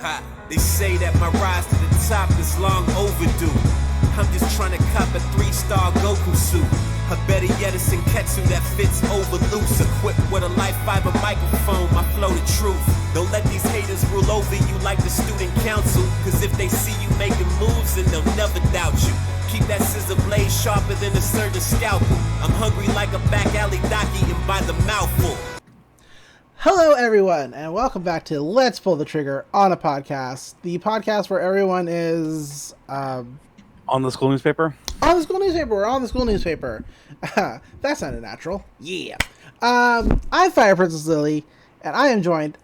Ha, they say that my rise to the top is long overdue. I'm just trying to cop a 3-star Goku suit. Or better yet, a Senketsu that fits over loose. Equipped with a light fiber microphone, my flow the truth. Don't let these haters rule over you like the student council. Cause if they see you making moves, then they'll never doubt you. Keep that scissor blade sharper than a surgeon's scalpel. I'm hungry like a back alley docky and by the mouthful. Hello everyone, and welcome back to Let's Pull the Trigger on a podcast. The podcast where everyone is... on the school newspaper? On the school newspaper, we're on the school newspaper. That sounded natural. Yeah. I'm Fire Princess Lily, and I am joined,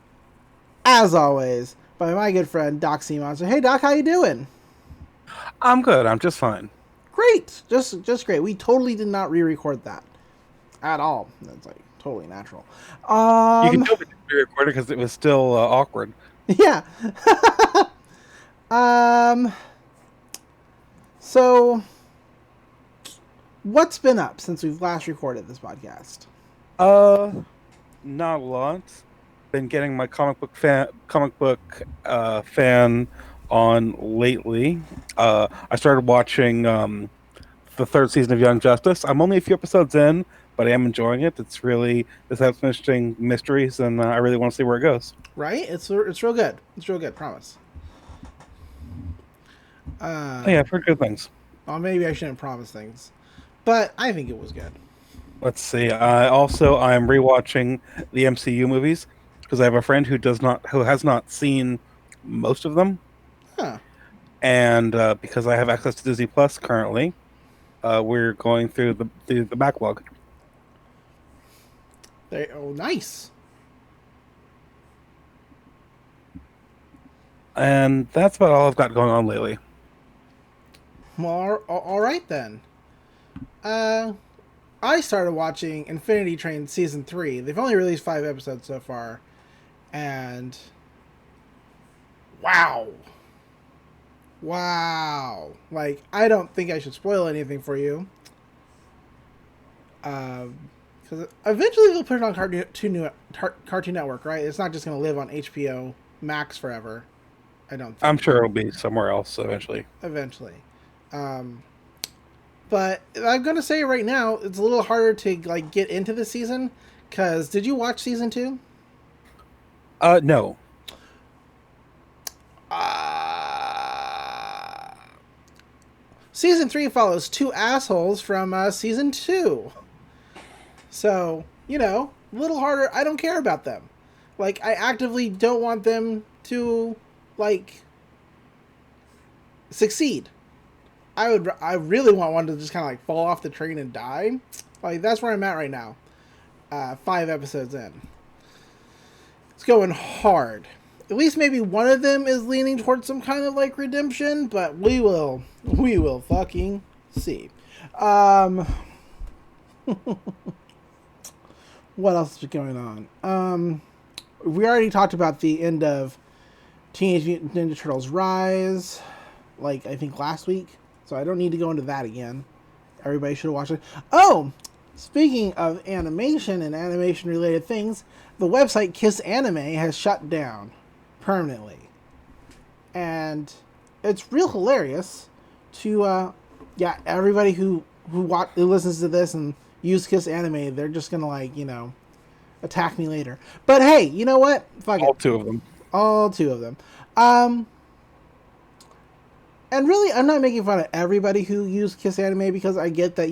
as always, by my good friend, Doc Sea Monster. Hey Doc, how you doing? I'm good, I'm just fine. Great, just great. We totally did not re-record that. At all. That's like... totally natural. You can tell we didn't re-record it because it was still awkward. Yeah. So, what's been up since we've last recorded this podcast? Not a lot. Been getting my comic book fan on lately. I started watching the third season of Young Justice. I'm only a few episodes in, but I am enjoying it. It's really, this has interesting mysteries, and I really want to see where it goes. Right? It's real good. It's real good, promise. Yeah, I've heard good things. Well, maybe I shouldn't promise things, but I think it was good. Let's see. I'm rewatching the MCU movies because I have a friend who has not seen most of them. Huh. And because I have access to Disney Plus currently, we're going through the backlog. Oh, nice. And that's about all I've got going on lately. Well, all right then. I started watching Infinity Train Season 3. They've only released 5 episodes so far. And... Wow. Like, I don't think I should spoil anything for you. Because eventually they'll put it on Cartoon Network, right? It's not just going to live on HBO Max forever. I don't think. I'm sure it'll be somewhere else eventually. But I'm going to say right now, it's a little harder to like get into the season. Because did you watch Season 2? No. Season 3 follows 2 assholes from Season 2. So, a little harder. I don't care about them. Like, I actively don't want them to, like, succeed. I really want one to just kind of, like, fall off the train and die. Like, that's where I'm at right now. 5 episodes in. It's going hard. At least maybe one of them is leaning towards some kind of, like, redemption, but we will fucking see. What else is going on? We already talked about the end of Teenage Mutant Ninja Turtles Rise, like, I think last week. So I don't need to go into that again. Everybody should watch it. Oh! Speaking of animation and animation-related things, the website Kiss Anime has shut down permanently. And it's real hilarious to, everybody who listens to this and use Kiss Anime, they're just gonna, like, attack me later. But hey, you know what? Fuck it. All 2 of them. All 2 of them. And really, I'm not making fun of everybody who use Kiss Anime because I get that,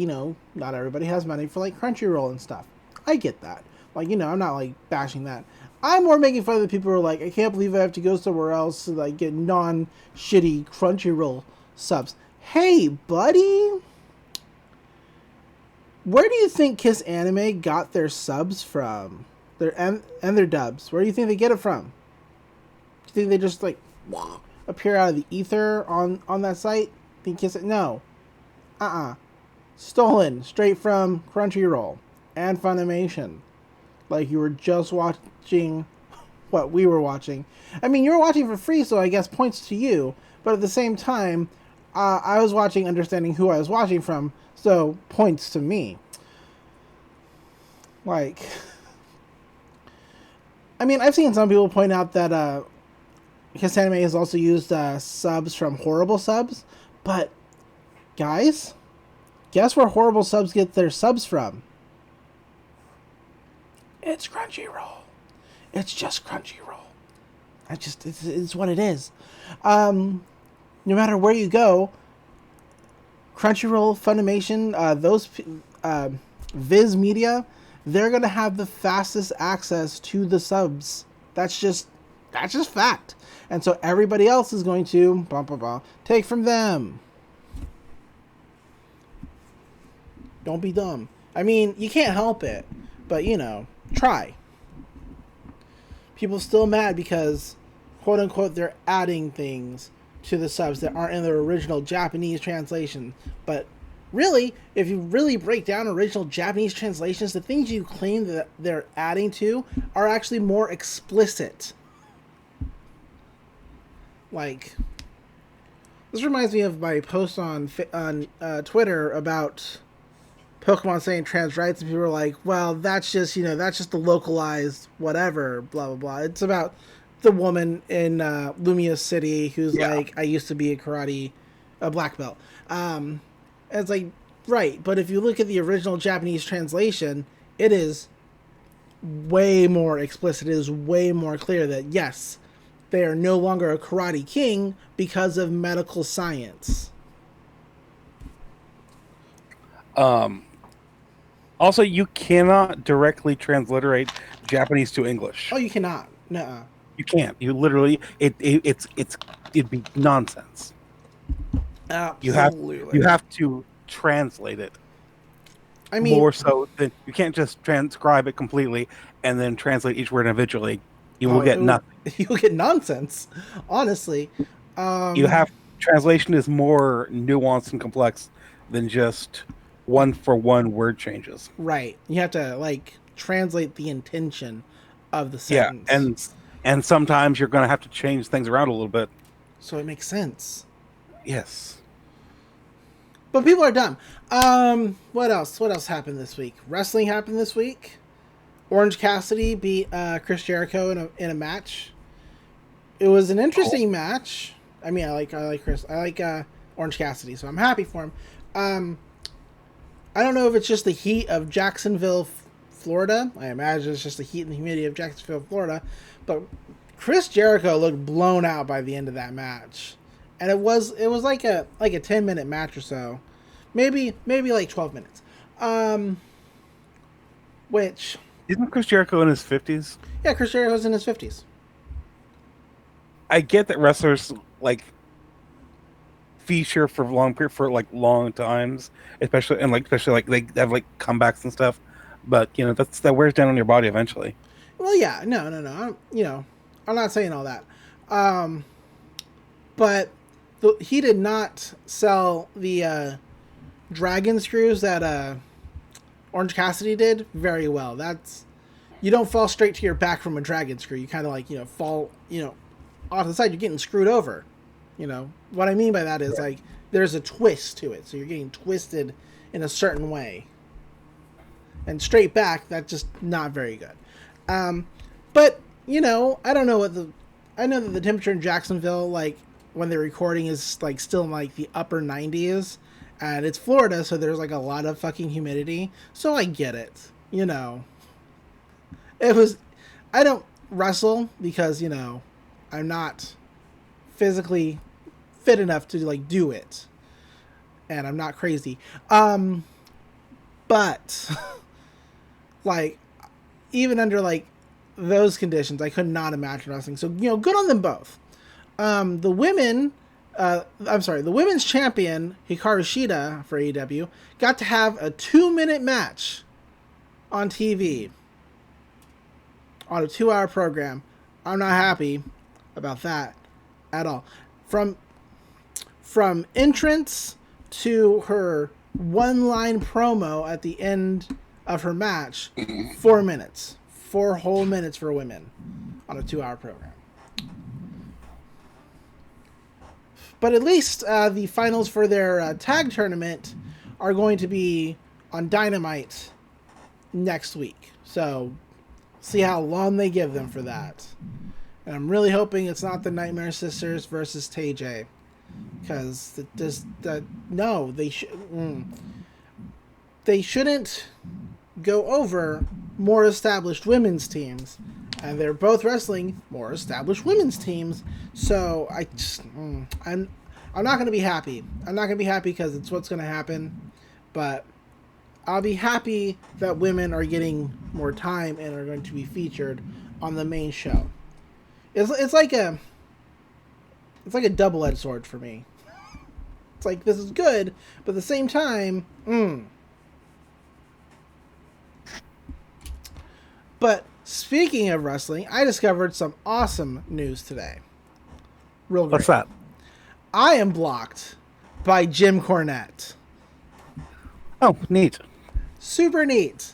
not everybody has money for, like, Crunchyroll and stuff. I get that. Like, I'm not, like, bashing that. I'm more making fun of the people who are like, I can't believe I have to go somewhere else to, like, get non-shitty Crunchyroll subs. Hey, buddy! Where do you think Kiss Anime got their subs from? And their dubs? Where do you think they get it from? Do you think they just, like, appear out of the ether on that site? Think Kiss... No. Stolen straight from Crunchyroll and Funimation. Like you were just watching what we were watching. I mean, you were watching for free, so I guess points to you. But at the same time, I was watching understanding who I was watching from, so points to me. Like, I mean, I've seen some people point out that, Kiss Anime has also used subs from Horrible Subs, but guys, guess where Horrible Subs get their subs from? It's Crunchyroll. It's just Crunchyroll. It's what it is. No matter where you go, Crunchyroll, Funimation, those Viz Media, they're gonna have the fastest access to the subs. That's just fact. And so everybody else is going to take from them. Don't be dumb. I mean, you can't help it, but try. People still mad because, quote unquote, they're adding things to the subs that aren't in their original Japanese translation. But really, if you really break down original Japanese translations, the things you claim that they're adding to are actually more explicit. Like, this reminds me of my post on Twitter about Pokemon saying trans rights, and people were like, well, that's just the localized whatever, blah, blah, blah. It's about the woman in Lumia City who's like, I used to be a black belt. And it's like, right, but if you look at the original Japanese translation, it is way more explicit. It is way more clear that, yes, they are no longer a karate king because of medical science. Also, you cannot directly transliterate Japanese to English. Oh, you cannot. Nuh-uh. You can't. You literally, it'd be nonsense. Absolutely. You have to translate it. I mean, more so than you can't just transcribe it completely and then translate each word individually. You will get nothing. You'll get nonsense. Honestly, translation is more nuanced and complex than just one for one word changes. Right. You have to translate the intention of the sentence. Yeah, and sometimes you're going to have to change things around a little bit. So it makes sense. Yes. But people are dumb. What else? What else happened this week? Wrestling happened this week. Orange Cassidy beat Chris Jericho in a match. It was an interesting match. I mean, I like Chris. I like Orange Cassidy, so I'm happy for him. I don't know if it's just the heat of Jacksonville, Florida. I imagine it's just the heat and the humidity of Jacksonville, Florida. But Chris Jericho looked blown out by the end of that match, and it was like a 10-minute match or so, maybe like 12 minutes. Which isn't Chris Jericho in his 50s? Yeah, Chris Jericho's in his 50s. I get that wrestlers feature for long times, especially they have comebacks and stuff. But that wears down on your body eventually. Well, yeah, no. I'm not saying all that. But he did not sell the dragon screws that Orange Cassidy did very well. You don't fall straight to your back from a dragon screw. You kind of fall off to the side. You're getting screwed over. What I mean by that is there's a twist to it, so you're getting twisted in a certain way. And straight back, that's just not very good. But I don't know I know that the temperature in Jacksonville, when they're recording, is still in the upper 90s, and it's Florida, so there's a lot of fucking humidity. So I get it. I don't wrestle because I'm not physically fit enough to do it, and I'm not crazy. But even under those conditions, I could not imagine wrestling. So good on them both. The women's champion Hikaru Shida for AEW got to have a 2-minute match on TV on a 2-hour program. I'm not happy about that at all. From entrance to her one-line promo at the end of her match, 4 minutes. 4 whole minutes for women on a 2-hour program. But at least the finals for their tag tournament are going to be on Dynamite next week. So see how long they give them for that. And I'm really hoping it's not the Nightmare Sisters versus Tay J. Because no, they shouldn't go over more established women's teams. And they're both wrestling more established women's teams. So I'm not going to be happy. I'm not going to be happy because it's what's going to happen. But I'll be happy that women are getting more time and are going to be featured on the main show. It's like a double-edged sword for me. It's like, this is good, but at the same time, But speaking of wrestling, I discovered some awesome news today. Real great. What's that? I am blocked by Jim Cornette. Oh, neat. Super neat.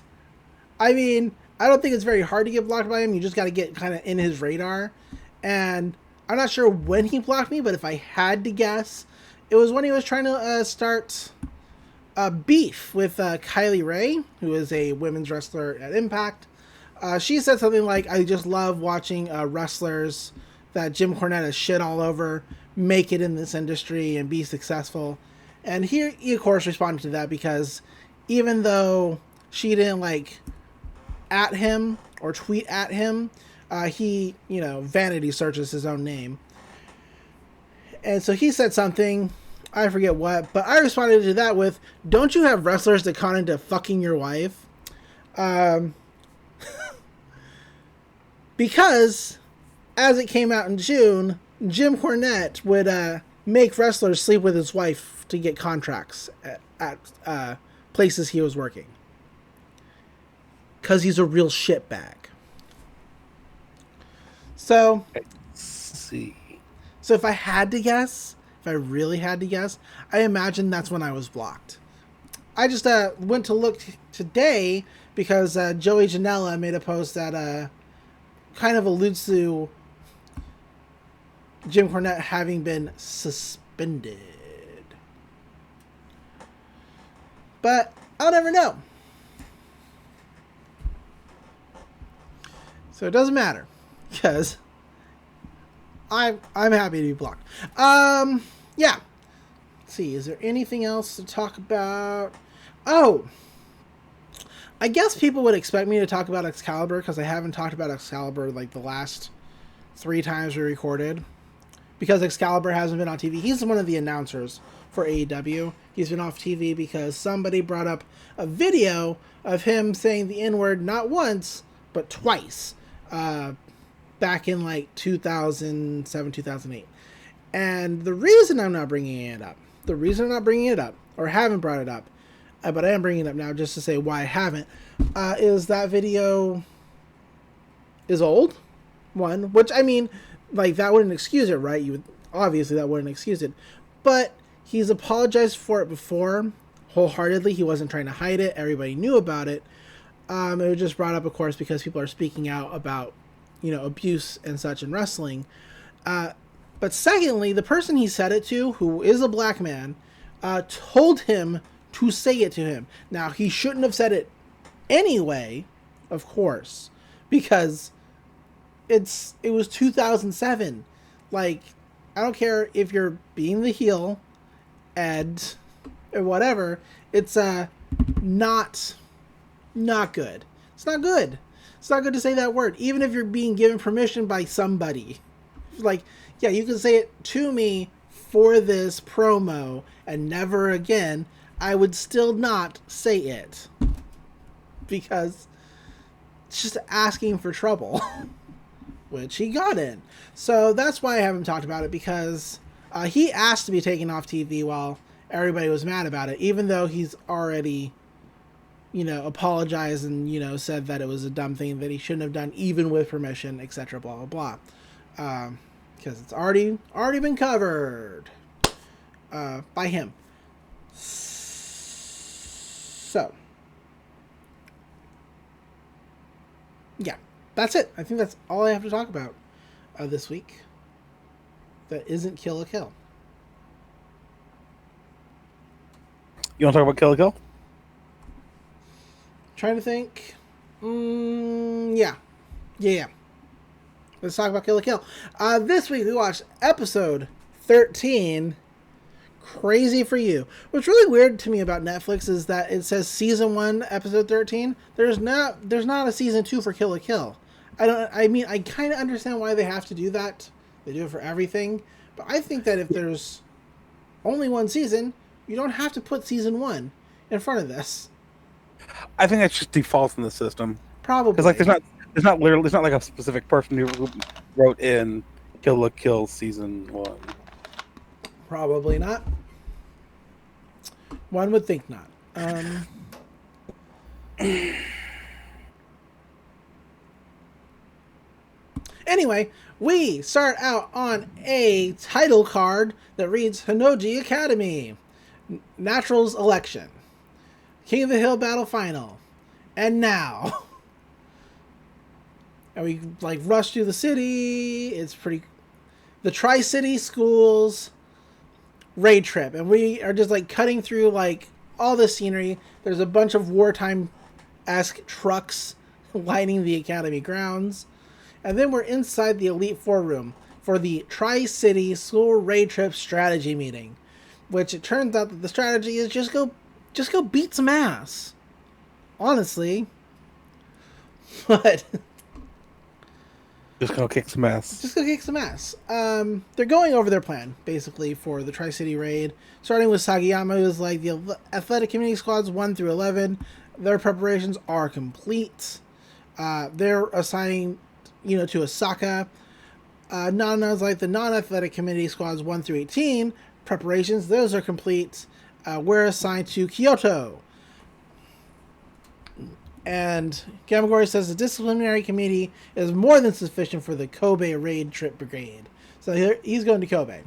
I mean, I don't think it's very hard to get blocked by him. You just got to get kind of in his radar. And I'm not sure when he blocked me, but if I had to guess, it was when he was trying to start a beef with Kylie Ray, who is a women's wrestler at Impact. She said something like, I just love watching wrestlers that Jim Cornette has shit all over make it in this industry and be successful. And he of course responded to that because even though she didn't at him or tweet at him, he, vanity searches his own name. And so he said something, I forget what, but I responded to that with, don't you have wrestlers that con into fucking your wife? Because, as it came out in June, Jim Cornette would make wrestlers sleep with his wife to get contracts at places he was working. Because he's a real shitbag. So, See. So if I had to guess, if I really had to guess, I imagine that's when I was blocked. I just went to look today because Joey Janela made a post that kind of alludes to Jim Cornette having been suspended. But I'll never know. So it doesn't matter because I'm happy to be blocked. Yeah. Let's see, is there anything else to talk about? Oh, I guess people would expect me to talk about Excalibur because I haven't talked about Excalibur the last 3 times we recorded. Because Excalibur hasn't been on TV. He's one of the announcers for AEW. He's been off TV because somebody brought up a video of him saying the N-word not once, but twice. Back in 2007, 2008. And the reason I'm not bringing it up, or haven't brought it up, but I am bringing it up now just to say why I haven't, is that video is old, one, which, I mean, that wouldn't excuse it, right? Obviously that wouldn't excuse it, but he's apologized for it before, wholeheartedly. He wasn't trying to hide it. Everybody knew about it. It was just brought up, of course, because people are speaking out about, abuse and such in wrestling. But secondly, the person he said it to, who is a black man, told him to say it to him. Now, he shouldn't have said it anyway, of course, because it was 2007. I don't care if you're being the heel, Ed, or whatever. It's not good. It's not good. It's not good to say that word, even if you're being given permission by somebody. Yeah, you can say it to me for this promo and never again. I would still not say it because it's just asking for trouble, which he got in. So that's why I haven't talked about it, because he asked to be taken off TV while everybody was mad about it, even though he's already apologized and, said that it was a dumb thing that he shouldn't have done, even with permission, etc., blah, blah, blah. Because it's already been covered by him. So, yeah, that's it. I think that's all I have to talk about this week. That isn't Kill a Kill. You want to talk about Kill a Kill? Trying to think. Yeah. Let's talk about Kill la Kill. This week we watched episode 13, Crazy for You. What's really weird to me about Netflix is that it says season 1, episode 13. There's not a season 2 for Kill la Kill. I kind of understand why they have to do that. They do it for everything. But I think that if there's only one season, you don't have to put season 1 in front of this. I think that's just defaults in the system. Probably. Because like there's not like a specific person who wrote in Kill la Kill season 1. Probably not. One would think not. Anyway, we start out on a title card that reads Honnouji Academy, Naturals Election, King of the Hill Battle Final, and now. And we like rush through the city. It's pretty. The Tri-City Schools raid trip, and we are just like cutting through like all the scenery. There's a bunch of wartime-esque trucks lining the academy grounds. And then we're inside the Elite Four room for the Tri-City School Raid Trip strategy meeting, which it turns out that the strategy is just go beat some ass. Honestly. But just go kick some ass. Just go kick some ass. They're going over their plan, basically, for the Tri-City raid. Starting with Sagayama, who's like the athletic community squads 1 through 11. Their preparations are complete. They're assigning to Osaka. Nana's like the non-athletic committee squads 1 through 18. Preparations, those are complete. We're assigned to Kyoto. And Gamagori says the disciplinary committee is more than sufficient for the Kobe raid trip brigade. So he's going to Kobe.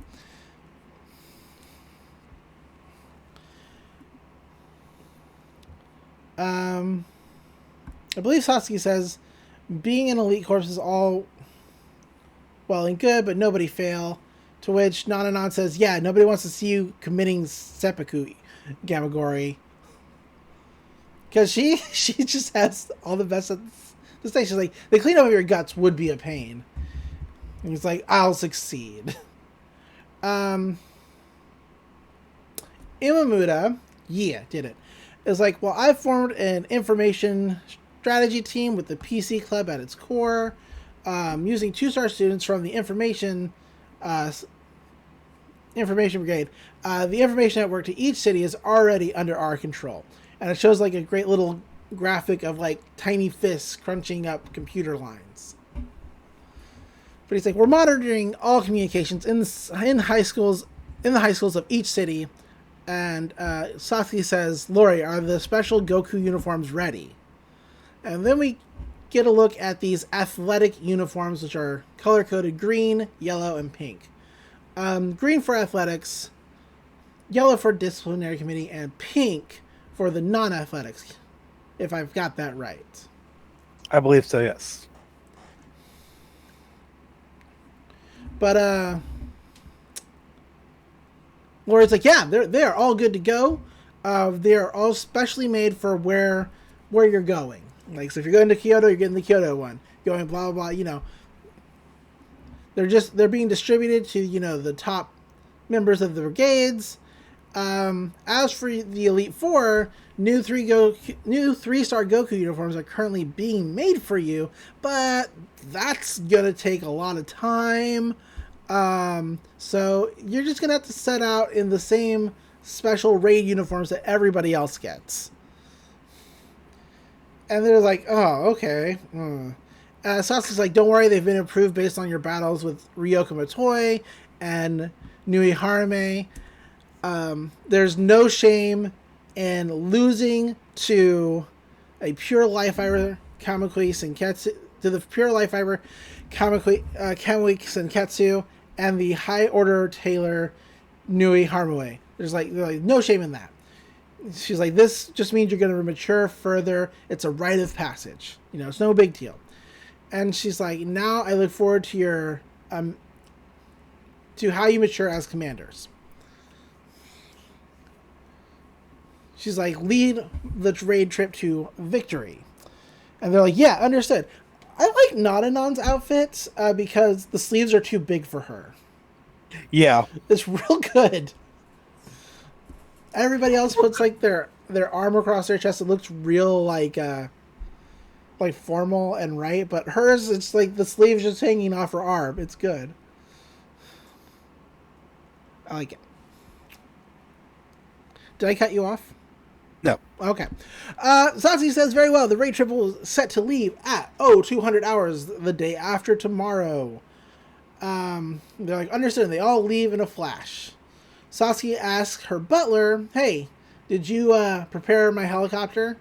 I believe Satsuki says being an elite corps is all well and good, but nobody fail. To which Nananon says, yeah, nobody wants to see you committing seppuku, Gamagori. Because she just has all the best at the station. She's like, the cleanup of your guts would be a pain. And he's like, I'll succeed. Imamuda, did it. It's like, well, I've formed an information strategy team with the PC Club at its core, using 2-star students from the information brigade. The information network to each city is already under our control. And it shows like a great little graphic of like tiny fists crunching up computer lines. But he's like, we're monitoring all communications in the high schools of each city. And Satsuki says, Lori, are the special Goku uniforms ready? And then we get a look at these athletic uniforms, which are color-coded green, yellow, and pink. Green for athletics, yellow for disciplinary committee, and pink for the non-athletics, if I've got that right. I believe so, yes. But, Laura's like, yeah, they're all good to go. They're all specially made for where you're going. Like, so if you're going to Kyoto, you're getting the Kyoto one. Going blah, blah, blah, They're being distributed to, the top members of the brigades. As for the Elite Four, new 3-star Goku uniforms are currently being made for you, but that's gonna take a lot of time. So you're just gonna have to set out in the same special raid uniforms that everybody else gets. And they're like, oh, okay. Sasuke's like, don't worry, they've been improved based on your battles with Ryoka Matoi and Nui Harame. There's no shame in losing to a pure life fiber Kamakui Senketsu, to the pure life fiber Kamui Senketsu, and the high order tailor Nui Harame. There's like no shame in that. She's like, this just means you're going to mature further. It's a rite of passage. It's no big deal. And she's like, now I look forward to your to how you mature as commanders. She's like, lead the raid trip to victory. And they're like, yeah, understood. I like Nananon's outfit because the sleeves are too big for her. Yeah. It's real good. Everybody else puts like their arm across their chest. It looks real like formal and right, but hers, it's like the sleeves just hanging off her arm. It's good. I like it. Did I cut you off? No. Okay. Satsuki says, very well, the raid trip will set to leave at 200 hours the day after tomorrow. They're like, understood. They all leave in a flash. Satsuki asks her butler, hey, did you prepare my helicopter?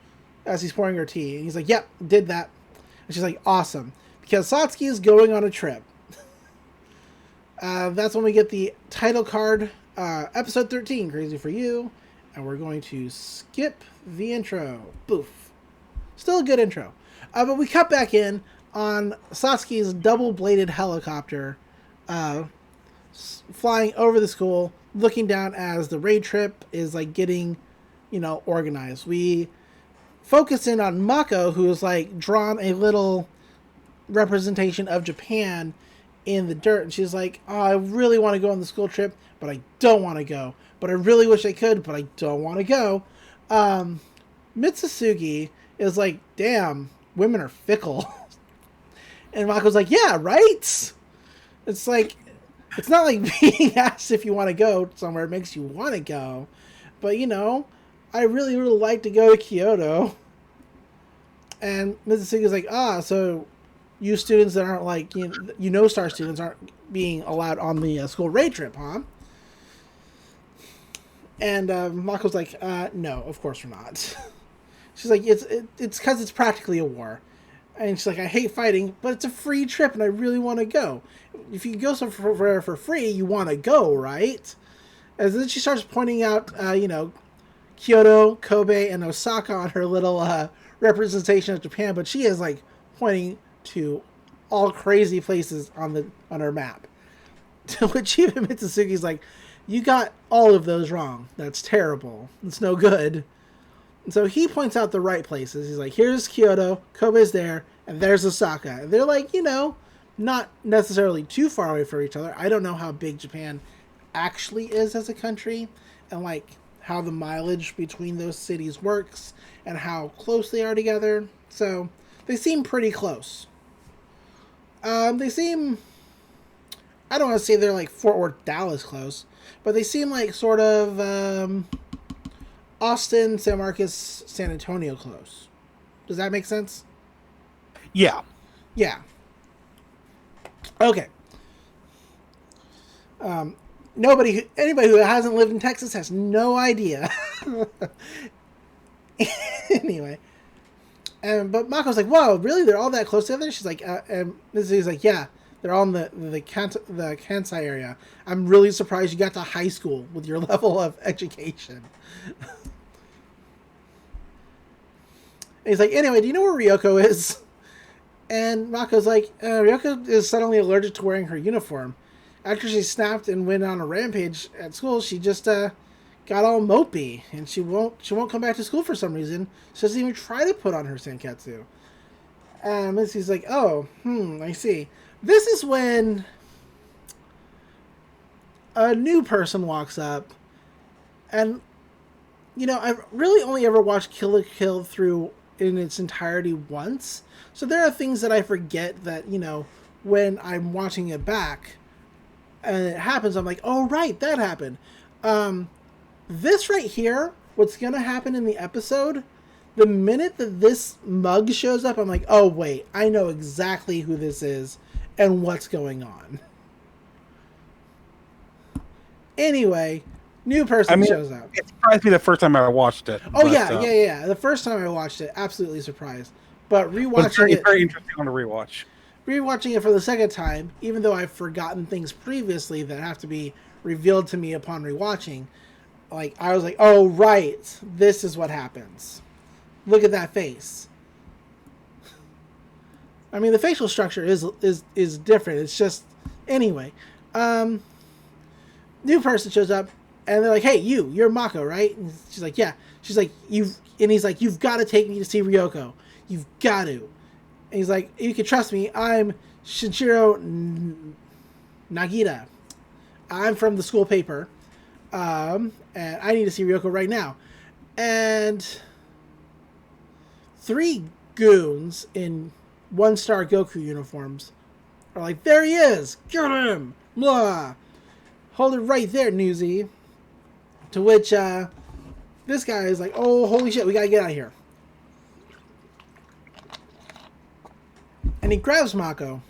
As he's pouring her tea. And he's like, yep, did that. And she's like, awesome. Because Satsuki is going on a trip. That's when we get the title card, episode 13, Crazy for You. And we're going to skip the intro. Boof. Still a good intro. But we cut back in on Satsuki's double-bladed helicopter flying over the school, looking down as the raid trip is like getting, organized. We focus in on Mako, who is like drawn a little representation of Japan in the dirt. And she's like, oh, I really want to go on the school trip, but I don't want to go. But I really wish I could, but I don't want to go. Mitsusugi is like, damn, women are fickle. And Mako's like, yeah, right? It's like, it's not like being asked if you want to go somewhere makes you want to go. But, I really would like to go to Kyoto. And Mitsusugi's like, so you students that aren't like, star students aren't being allowed on the school raid trip, huh? And Mako's like, no, of course we're not. She's like, it's because it's practically a war. And she's like, I hate fighting, but it's a free trip and I really want to go. If you can go somewhere for free, you want to go, right? And then she starts pointing out, Kyoto, Kobe, and Osaka on her little representation of Japan, but she is like pointing to all crazy places on her map. To which even Mitsusugi's like, you got all of those wrong. That's terrible. It's no good. And so he points out the right places. He's like, here's Kyoto, Kobe's there, and there's Osaka. And they're like, not necessarily too far away from each other. I don't know how big Japan actually is as a country, and like how the mileage between those cities works, and how close they are together. So they seem pretty close. They seem, I don't want to say they're like Fort Worth, Dallas close, but they seem like sort of Austin, San Marcos, San Antonio close. Does that make sense? Yeah. Yeah. Okay. Anybody who hasn't lived in Texas has no idea. Anyway. But Mako's like, whoa, really? They're all that close together? She's like, and Mitsu's like, yeah, they're all in the Kansai area. I'm really surprised you got to high school with your level of education. And he's like, anyway, do you know where Ryoko is? And Mako's like, Ryoko is suddenly allergic to wearing her uniform. After she snapped and went on a rampage at school, she just got all mopey, and she won't come back to school for some reason. She doesn't even try to put on her senketsu. And Mitsu's like, I see. This is when a new person walks up, and I've really only ever watched Kill la Kill through in its entirety once, so there are things that I forget that when I'm watching it back and it happens, I'm like, oh right, that happened. This right here, what's gonna happen in the episode, the minute that this mug shows up, I'm like, oh wait, I know exactly who this is and what's going on. Anyway, new person shows up. It surprised me the first time I watched it. Oh, yeah. The first time I watched it, absolutely surprised. But rewatching it's very interesting on the rewatch. Rewatching it for the second time, even though I've forgotten things previously that have to be revealed to me upon rewatching, like I was like, oh right, this is what happens. Look at that face. I mean, the facial structure is different. It's just anyway. New person shows up, and they're like, "Hey, you're Mako, right?" And she's like, "Yeah." She's like, and he's like, "You've got to take me to see Ryoko. You've got to." And he's like, you can trust me. I'm Shinjiro Nagita. I'm from the school paper. And I need to see Ryoko right now. And 3 goons in 1-star Goku uniforms are like, there he is! Get him! Blah! Hold it right there, Newsy. To which, this guy is like, oh, holy shit, we gotta get out of here. And he grabs Mako.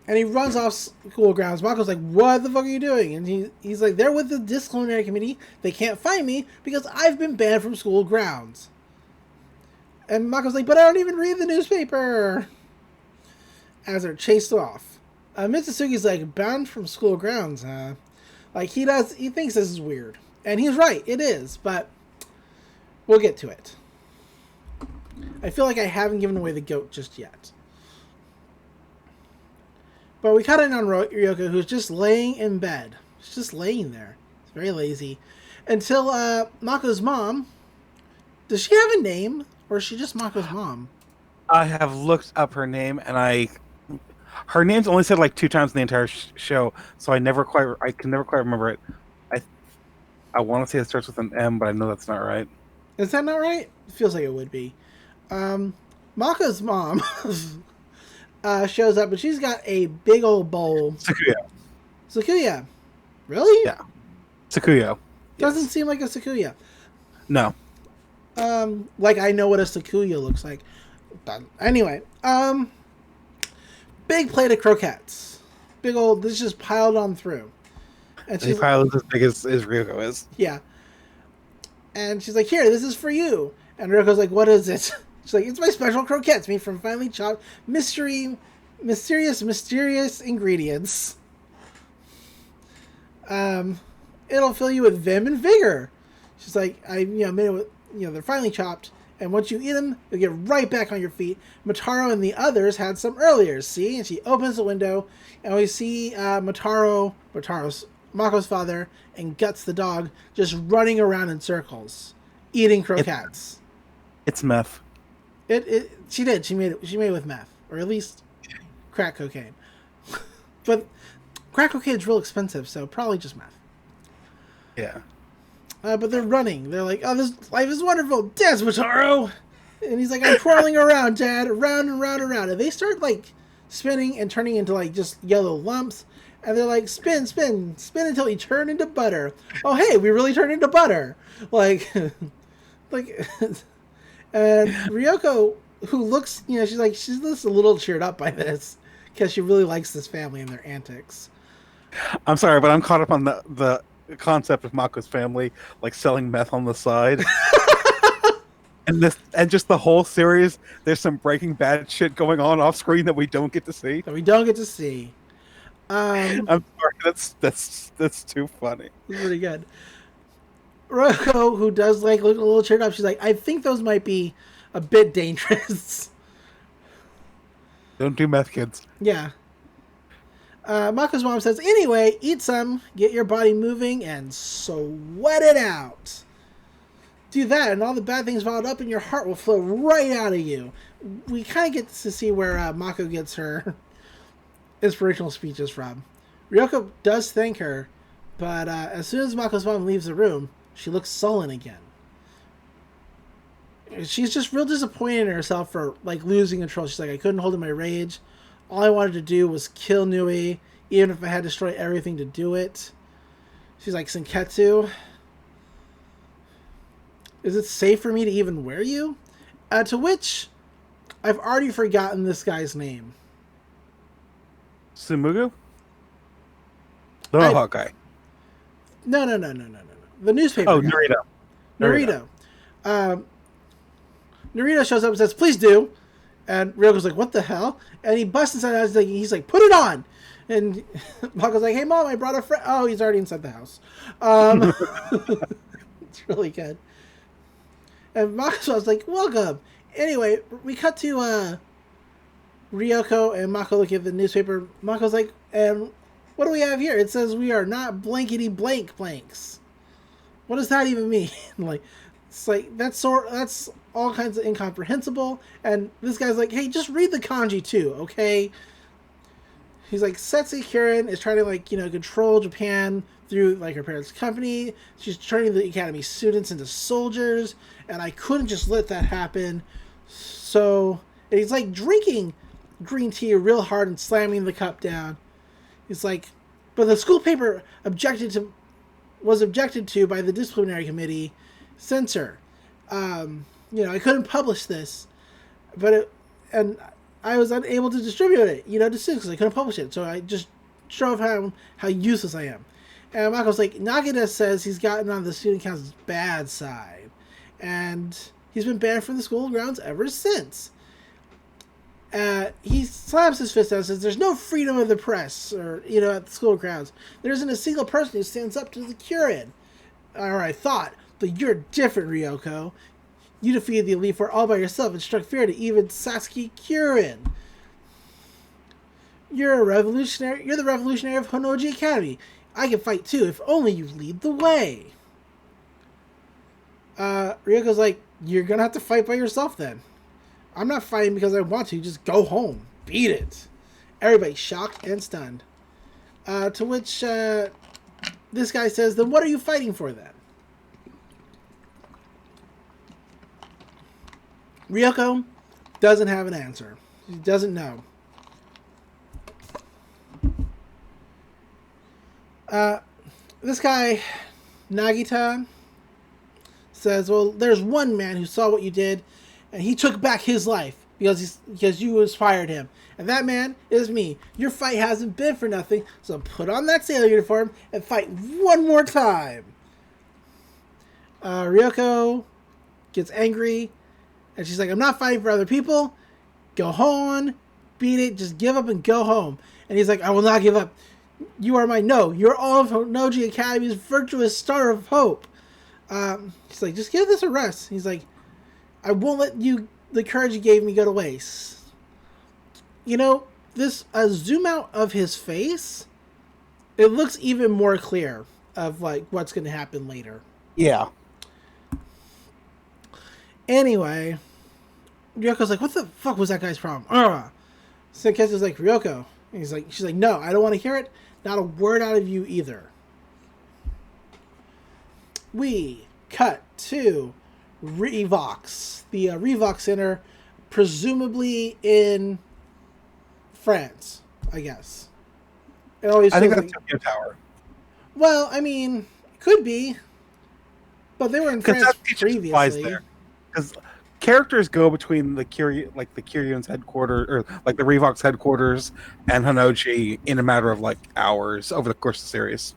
And he runs off school grounds. Mako's like, what the fuck are you doing? And he's like, they're with the disciplinary committee. They can't find me because I've been banned from school grounds. And Mako's like, but I don't even read the newspaper. As they're chased off. Mitsusuki's like, banned from school grounds, huh? Like, he thinks this is weird. And he's right, it is. But we'll get to it. I feel like I haven't given away the goat just yet. But we cut in on Ryoko, who's just laying in bed. She's just laying there. It's very lazy. Until Mako's mom... Does she have a name? Or is she just Mako's mom? I have looked up her name, and her name's only said like 2 times in the entire show, so I can never quite remember it. I want to say it starts with an M, but I know that's not right. Is that not right? It feels like it would be. Mako's mom shows up, and she's got a big old bowl. Sakuya. Really? Yeah. Sakuya. Doesn't seem like a Sakuya. No. Like I know what a Sakuya looks like. Anyway, big plate of croquettes. Big old, this is just piled on through. And They piled as big as Ryoko is. Yeah. And she's like, here, this is for you. And Ryoko's like, what is it? She's like, it's my special croquettes made from finely chopped mysterious ingredients. It'll fill you with vim and vigor. She's like, I made it with, they're finely chopped, and once you eat them, you'll get right back on your feet. Mataro and the others had some earlier, see? And she opens the window, and we see Mako's father, and Guts the dog just running around in circles, eating croquettes. It's meth. She made it with meth, or at least crack cocaine. But crack cocaine is real expensive, so probably just meth. Yeah. But they're running. They're like, oh, this life is wonderful. Dance, Mataro! And he's like, I'm twirling around, Dad. Around and round and round. And they start, like, spinning and turning into, like, just yellow lumps. And they're like, spin, spin, spin until you turn into butter. Oh, hey, we really turned into butter. Like, and Ryoko, who looks, she's just a little cheered up by this. Because she really likes this family and their antics. I'm sorry, but I'm caught up on the concept of Mako's family, like selling meth on the side. and just the whole series, there's some Breaking Bad shit going on off screen that we don't get to see. I'm sorry, that's too funny. It's pretty good. Ryoko, who does look a little cheered up, she's like, I think those might be a bit dangerous. Don't do meth, kids. Yeah. Mako's mom says, anyway, eat some, get your body moving, and sweat it out. Do that, and all the bad things bottled up in your heart will flow right out of you. We kind of get to see where Mako gets her inspirational speeches from. Ryoko does thank her, but as soon as Mako's mom leaves the room, she looks sullen again. She's just real disappointed in herself for losing control. She's like, I couldn't hold in my rage. All I wanted to do was kill Nui, even if I had to destroy everything to do it. She's like, Senketsu, is it safe for me to even wear you? To which, I've already forgotten this guy's name. Sumugu? The Mohawk guy. No. The newspaper Oh, guy. Narita. Narita shows up and says, please do. And Ryoko's like, what the hell? And he busts inside the house. He's like, put it on. And Mako's like, hey, Mom, I brought a friend. Oh, he's already inside the house. It's really good. And Mako's like, welcome. Anyway, we cut to Ryoko and Mako looking at the newspaper. Mako's like, and what do we have here? It says we are not blankety blank blanks. What does that even mean? It's like, that's all kinds of incomprehensible. And this guy's like, hey, just read the kanji too, okay? He's like, Setsuki Kirin is trying to, like, control Japan through, like, her parents' company. She's turning the academy students into soldiers, and I couldn't just let that happen. So, and he's, like, drinking green tea real hard and slamming the cup down. He's like, but the school paper was objected to by the disciplinary committee censor. I couldn't publish this, and I was unable to distribute it, to students because I couldn't publish it. So I just showed how useless I am. And Michael's like, Nagita says he's gotten on the student council's bad side, and he's been banned from the school grounds ever since. He slams his fist down and says, there's no freedom of the press, or, at the school grounds. There isn't a single person who stands up to the Kirin. Or I thought, but you're different, Ryoko. You defeated the Elite Four all by yourself and struck fear to even Satsuki Kirin. You're the revolutionary of Honoji Academy. I can fight too, if only you lead the way. Ryoko's like, you're gonna have to fight by yourself then. I'm not fighting because I want to. Just go home. Beat it. Everybody's shocked and stunned. To which this guy says, then what are you fighting for then? Ryoko doesn't have an answer. She doesn't know. This guy, Nagita, says, well, there's one man who saw what you did, and he took back his life because you inspired him. And that man is me. Your fight hasn't been for nothing, so put on that sailor uniform and fight one more time. Ryoko gets angry, and she's like, I'm not fighting for other people. Go home, beat it, just give up and go home. And he's like, I will not give up. You are my no. You're all of Noji Academy's virtuous star of hope. She's like, just give this a rest. He's like, I won't let the courage you gave me go to waste. This zoom out of his face, it looks even more clear of like what's going to happen later. Yeah. Anyway, Ryoko's like, what the fuck was that guy's problem? So Ketsu's like, Ryoko. And she's like, no, I don't want to hear it. Not a word out of you either. We cut to Revox, the Revox Center, presumably in France, I guess. It always I think feels that's Tokyo Tower. Well, I mean, could be, but they were in France previously. Because characters go between the Kiryuin's headquarters, or like the Revox headquarters, and Honoji in a matter of like hours over the course of the series.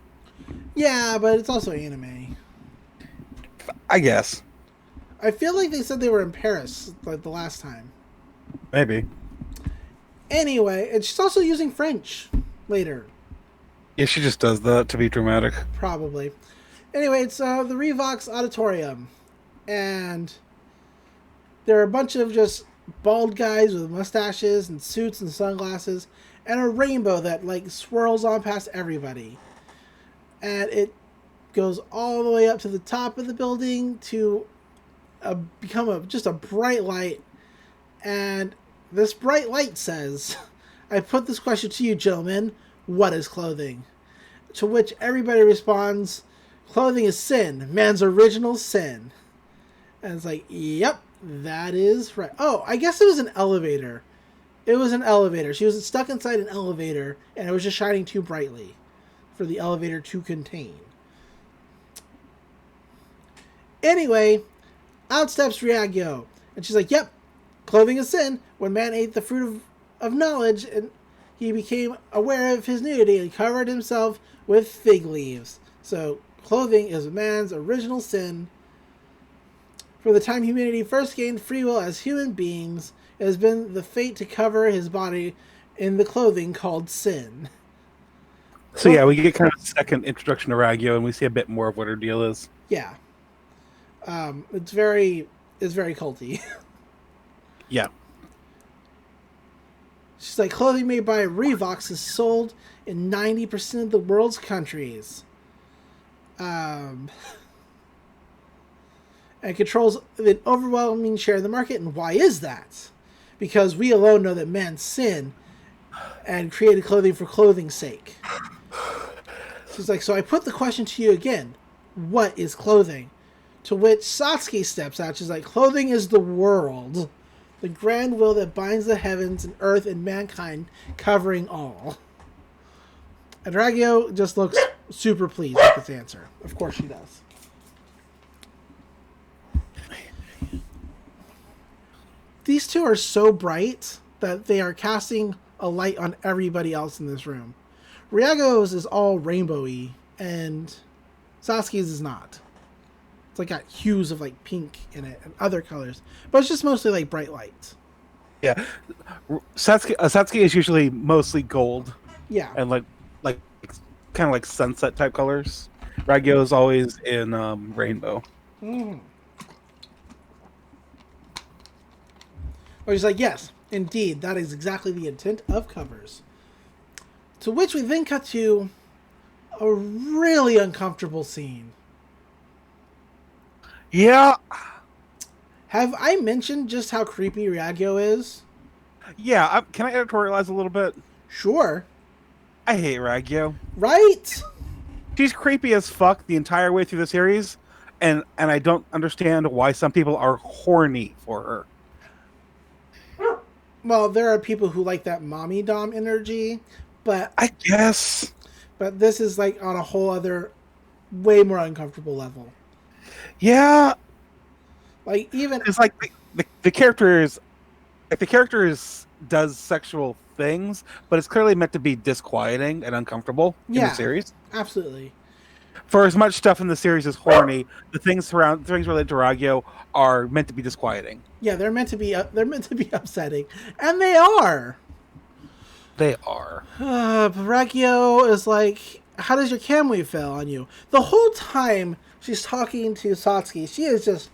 Yeah, but it's also anime. I guess. I feel like they said they were in Paris like the last time. Maybe. Anyway, and she's also using French later. Yeah, she just does that to be dramatic. Probably. Anyway, it's the Revox Auditorium. And there are a bunch of just bald guys with mustaches and suits and sunglasses and a rainbow that like swirls on past everybody. And it goes all the way up to the top of the building to become just a bright light. And this bright light says, I put this question to you, gentlemen. What is clothing? To which everybody responds, clothing is sin. Man's original sin. And it's like, yep, that is right. Oh, I guess it was an elevator. It was an elevator. She was stuck inside an elevator, and it was just shining too brightly for the elevator to contain. Anyway, out steps Ryagyo. And she's like, yep, clothing is sin. When man ate the fruit of knowledge, and he became aware of his nudity and covered himself with fig leaves. So, clothing is man's original sin. For the time humanity first gained free will as human beings, it has been the fate to cover his body in the clothing called sin. So yeah, we get kind of a second introduction to Ragyo, and we see a bit more of what her deal is. Yeah. It's very culty. Yeah. She's like, clothing made by Revox is sold in 90% of the world's countries. and controls an overwhelming share of the market. And why is that? Because we alone know that man sinned and created clothing for clothing's sake. She's like, so I put the question to you again. What is clothing? To which Satsuki steps out. She's like, clothing is the world. The grand will that binds the heavens and earth and mankind, covering all. And Ragyo just looks super pleased with this answer. Of course she does. These two are so bright that they are casting a light on everybody else in this room. Ryago's is all rainbowy, and Satsuki's is not. It's like got hues of like pink in it and other colors, but it's just mostly like bright lights. Yeah, Satsuki is usually mostly gold. Yeah, and like kind of like sunset type colors. Ragyo is always in rainbow. Mm. Or he's like, yes, indeed, that is exactly the intent of covers. To which we then cut to a really uncomfortable scene. Yeah. Have I mentioned just how creepy Ragyo is? Yeah, can I editorialize a little bit? Sure. I hate Ragyo. Right? She's creepy as fuck the entire way through the series, and I don't understand why some people are horny for her. Well, there are people who like that mommy dom energy, but I guess. But this is like on a whole other, way more uncomfortable level. Yeah. Like even it's like the character does sexual things, but it's clearly meant to be disquieting and uncomfortable in the series. Absolutely. For as much stuff in the series is horny, the things related to Ragyo are meant to be disquieting. Yeah, they're meant to be upsetting, and they are. They are. Ragyo is like, how does your Kamui feel on you? The whole time she's talking to Satsuki, she is just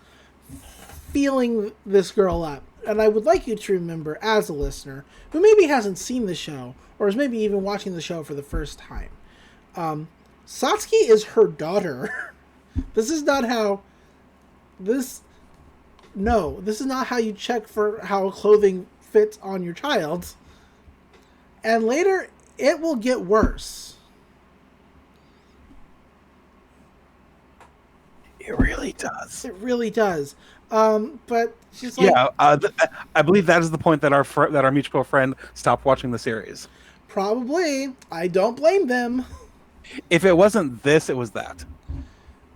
feeling this girl up. And I would like you to remember, as a listener, who maybe hasn't seen the show, or is maybe even watching the show for the first time, Satsuki is her daughter. This is not how you check for how clothing fits on your child. And later, it will get worse. It really does. It really does. But she's like, yeah. I believe that is the point that our mutual friend stopped watching the series. Probably. I don't blame them. If it wasn't this, it was that.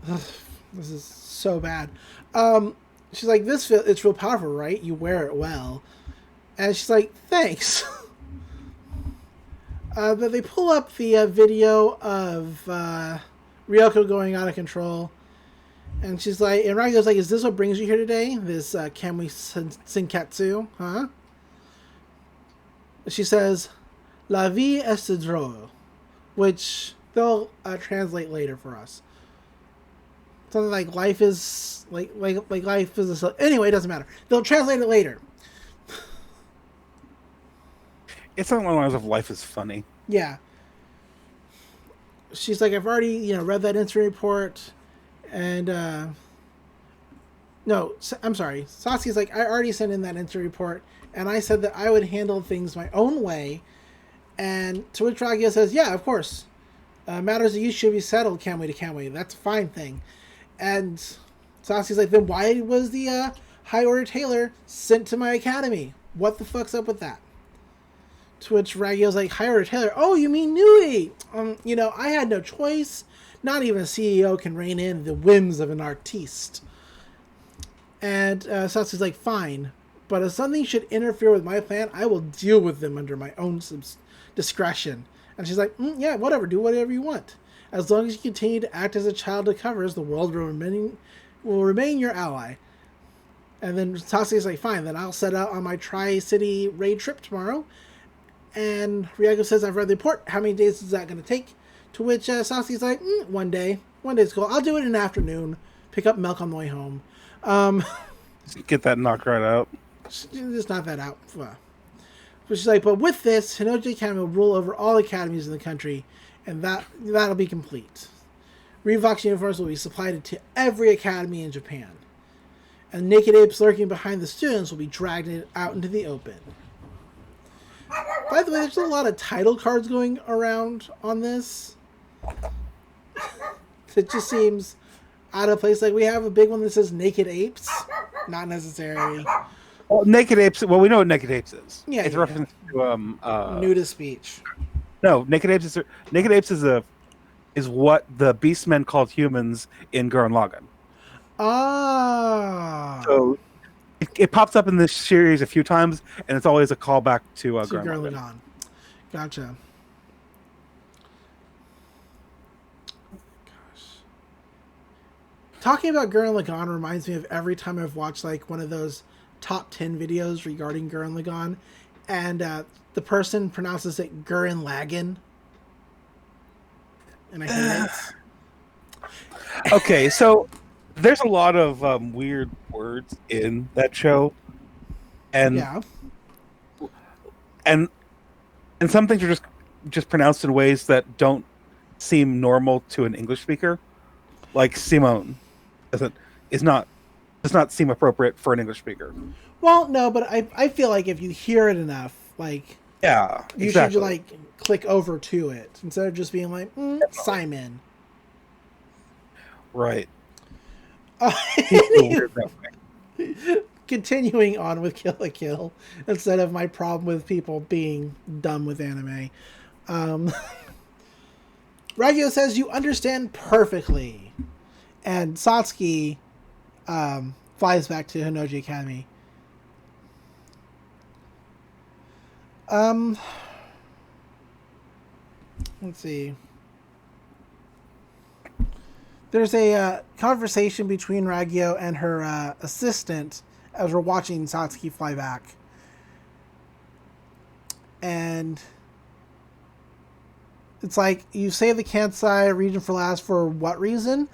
This is so bad. She's like, it's real powerful, right? You wear it well. And she's like, thanks. But they pull up the video of Ryoko going out of control. And she's like, and Ragyo's like, is this what brings you here today? This Kamui Senketsu, huh? She says, La vie est drôle, which they'll translate later for us. Something like life is like life is anyway, it doesn't matter. They'll translate it later. It's not one of those of life is funny. Yeah. She's like, I've already read that incident report, and no, I'm sorry. Satsuki's like, I already sent in that incident report, and I said that I would handle things my own way. And to which Ragyo says, yeah, of course. Matters of use should be settled, Kamui to Kamui. That's a fine thing. And Satsuki's like, then why was the high order tailor sent to my academy? What the fuck's up with that? To which Ragyo's like, high order tailor? Oh, you mean Nui? I had no choice. Not even a CEO can rein in the whims of an artiste. And Satsuki's like, fine. But if something should interfere with my plan, I will deal with them under my own discretion. And she's like, yeah, whatever. Do whatever you want. As long as you continue to act as a child of covers, the world will remain your ally. And then Satsuki's like, fine, then I'll set out on my Tri-City raid trip tomorrow. And Ryago says, I've read the report. How many days is that going to take? To which Satsuki's like, 1 day. 1 day's cool. I'll do it in the afternoon. Pick up milk on the way home. Get that knocked right out. Just knock that out. But she's like, but with this, Hinoji Academy will rule over all academies in the country, and that'll be complete. Revox uniforms will be supplied to every academy in Japan. and naked apes lurking behind the students will be dragged out into the open. By the way, there's a lot of title cards going around on this. It just seems out of place. Like, we have a big one that says Naked Apes. Not necessary. Well, Naked Apes. Well, we know what Naked Apes is. Yeah, it's a reference to nudist speech. No, Naked Apes is what the Beastmen called humans in Gurren Lagann. Ah. So it pops up in this series a few times, and it's always a callback to Gurren Lagann. Gotcha. Talking about Gurren Lagann reminds me of every time I've watched like one of those top 10 videos regarding Gurren Lagann, and the person pronounces it Gurren Lagann, and I hate it. Okay, so there's a lot of weird words in that show, and Yeah. and some things are just pronounced in ways that don't seem normal to an English speaker, like Simone does not seem appropriate for an English speaker. Well, no, but I feel like if you hear it enough, like, Yeah, you exactly. should like click over to it instead of just being like Simon. Right. Anyway, continuing on with Kill la Kill instead of my problem with people being dumb with anime. Ragyo says you understand perfectly, and Satsuki flies back to Hinoji Academy. Let's see. There's a conversation between Ragyo and her assistant as we're watching Satsuki fly back. And it's like, you say the Kansai region for last for what reason?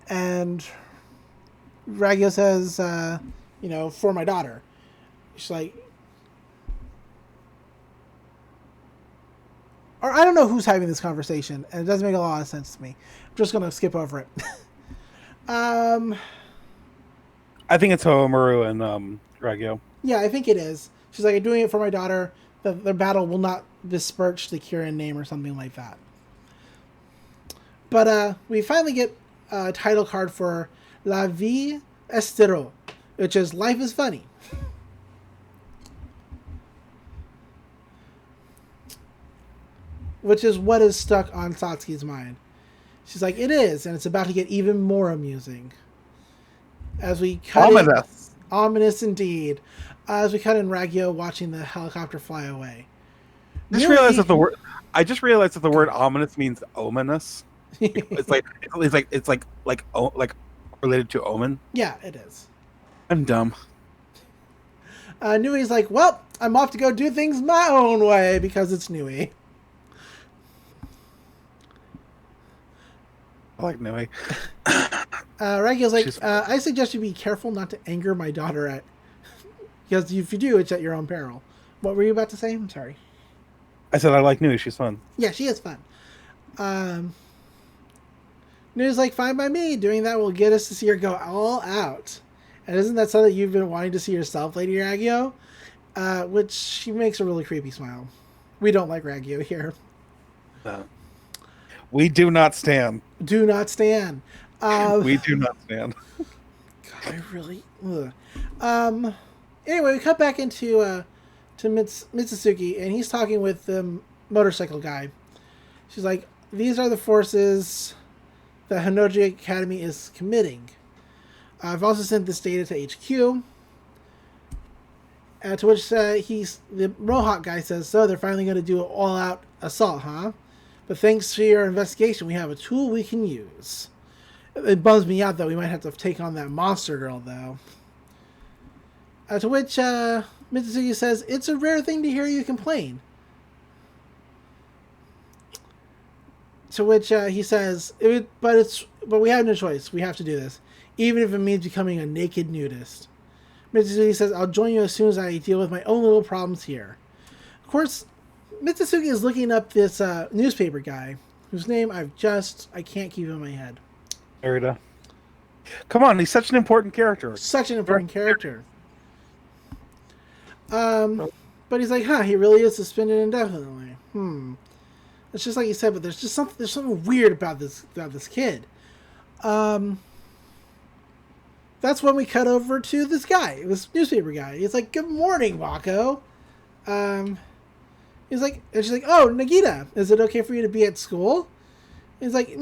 And Ragyo says, for my daughter. She's like, or I don't know who's having this conversation, and it doesn't make a lot of sense to me. I'm just going to skip over it. I think it's Homaru and Ragyo. Yeah, I think it is. She's like, I'm doing it for my daughter. The battle will not besmirch the Kirin name or something like that. But we finally get a title card for La Vie est drôle, which is Life is Funny. Which is what is stuck on Satsuki's mind. She's like, it is, and it's about to get even more amusing. As we cut Ominous. Ominous indeed. As we cut in Ragyo watching the helicopter fly away. I just realized that the word ominous means ominous. It's like related to omen. Yeah, it is. I'm dumb. Nui's like, well, I'm off to go do things my own way because it's Nui. I like Nui. Ragyo's like, I suggest you be careful not to anger my daughter because if you do, it's at your own peril. What were you about to say? I'm sorry. I said I like Nui. She's fun. Yeah, she is fun. Nui's like, fine by me. Doing that will get us to see her go all out. And isn't that something you've been wanting to see yourself, Lady Ragyo? Which she makes a really creepy smile. We don't like Ragyo here. No. We do not stand. Do not stand. We do not stand. God, I really. Ugh. Anyway, we cut back into to Mitsusuki, and he's talking with the motorcycle guy. She's like, "These are the forces that Hinoji Academy is committing. I've also sent this data to HQ." To which the Mohawk guy says, "So they're finally going to do an all-out assault, huh? But thanks to your investigation, we have a tool we can use." It bums me out that we might have to take on that monster girl, though. To which Mitsusuki says, "It's a rare thing to hear you complain." To which he says, "But we have no choice. We have to do this, even if it means becoming a naked nudist." Mitsusuki says, "I'll join you as soon as I deal with my own little problems here." Of course, Mitsusuki is looking up this newspaper guy, whose name I can't keep in my head. Arida. Come on, he's such an important character. Such an important character. But he's like, he really is suspended indefinitely. It's just like you said, but there's something weird about this kid. That's when we cut over to this guy, this newspaper guy. He's like, "Good morning, Mako." He's like, and she's like, "Oh, Nagita, is it okay for you to be at school?" He's like,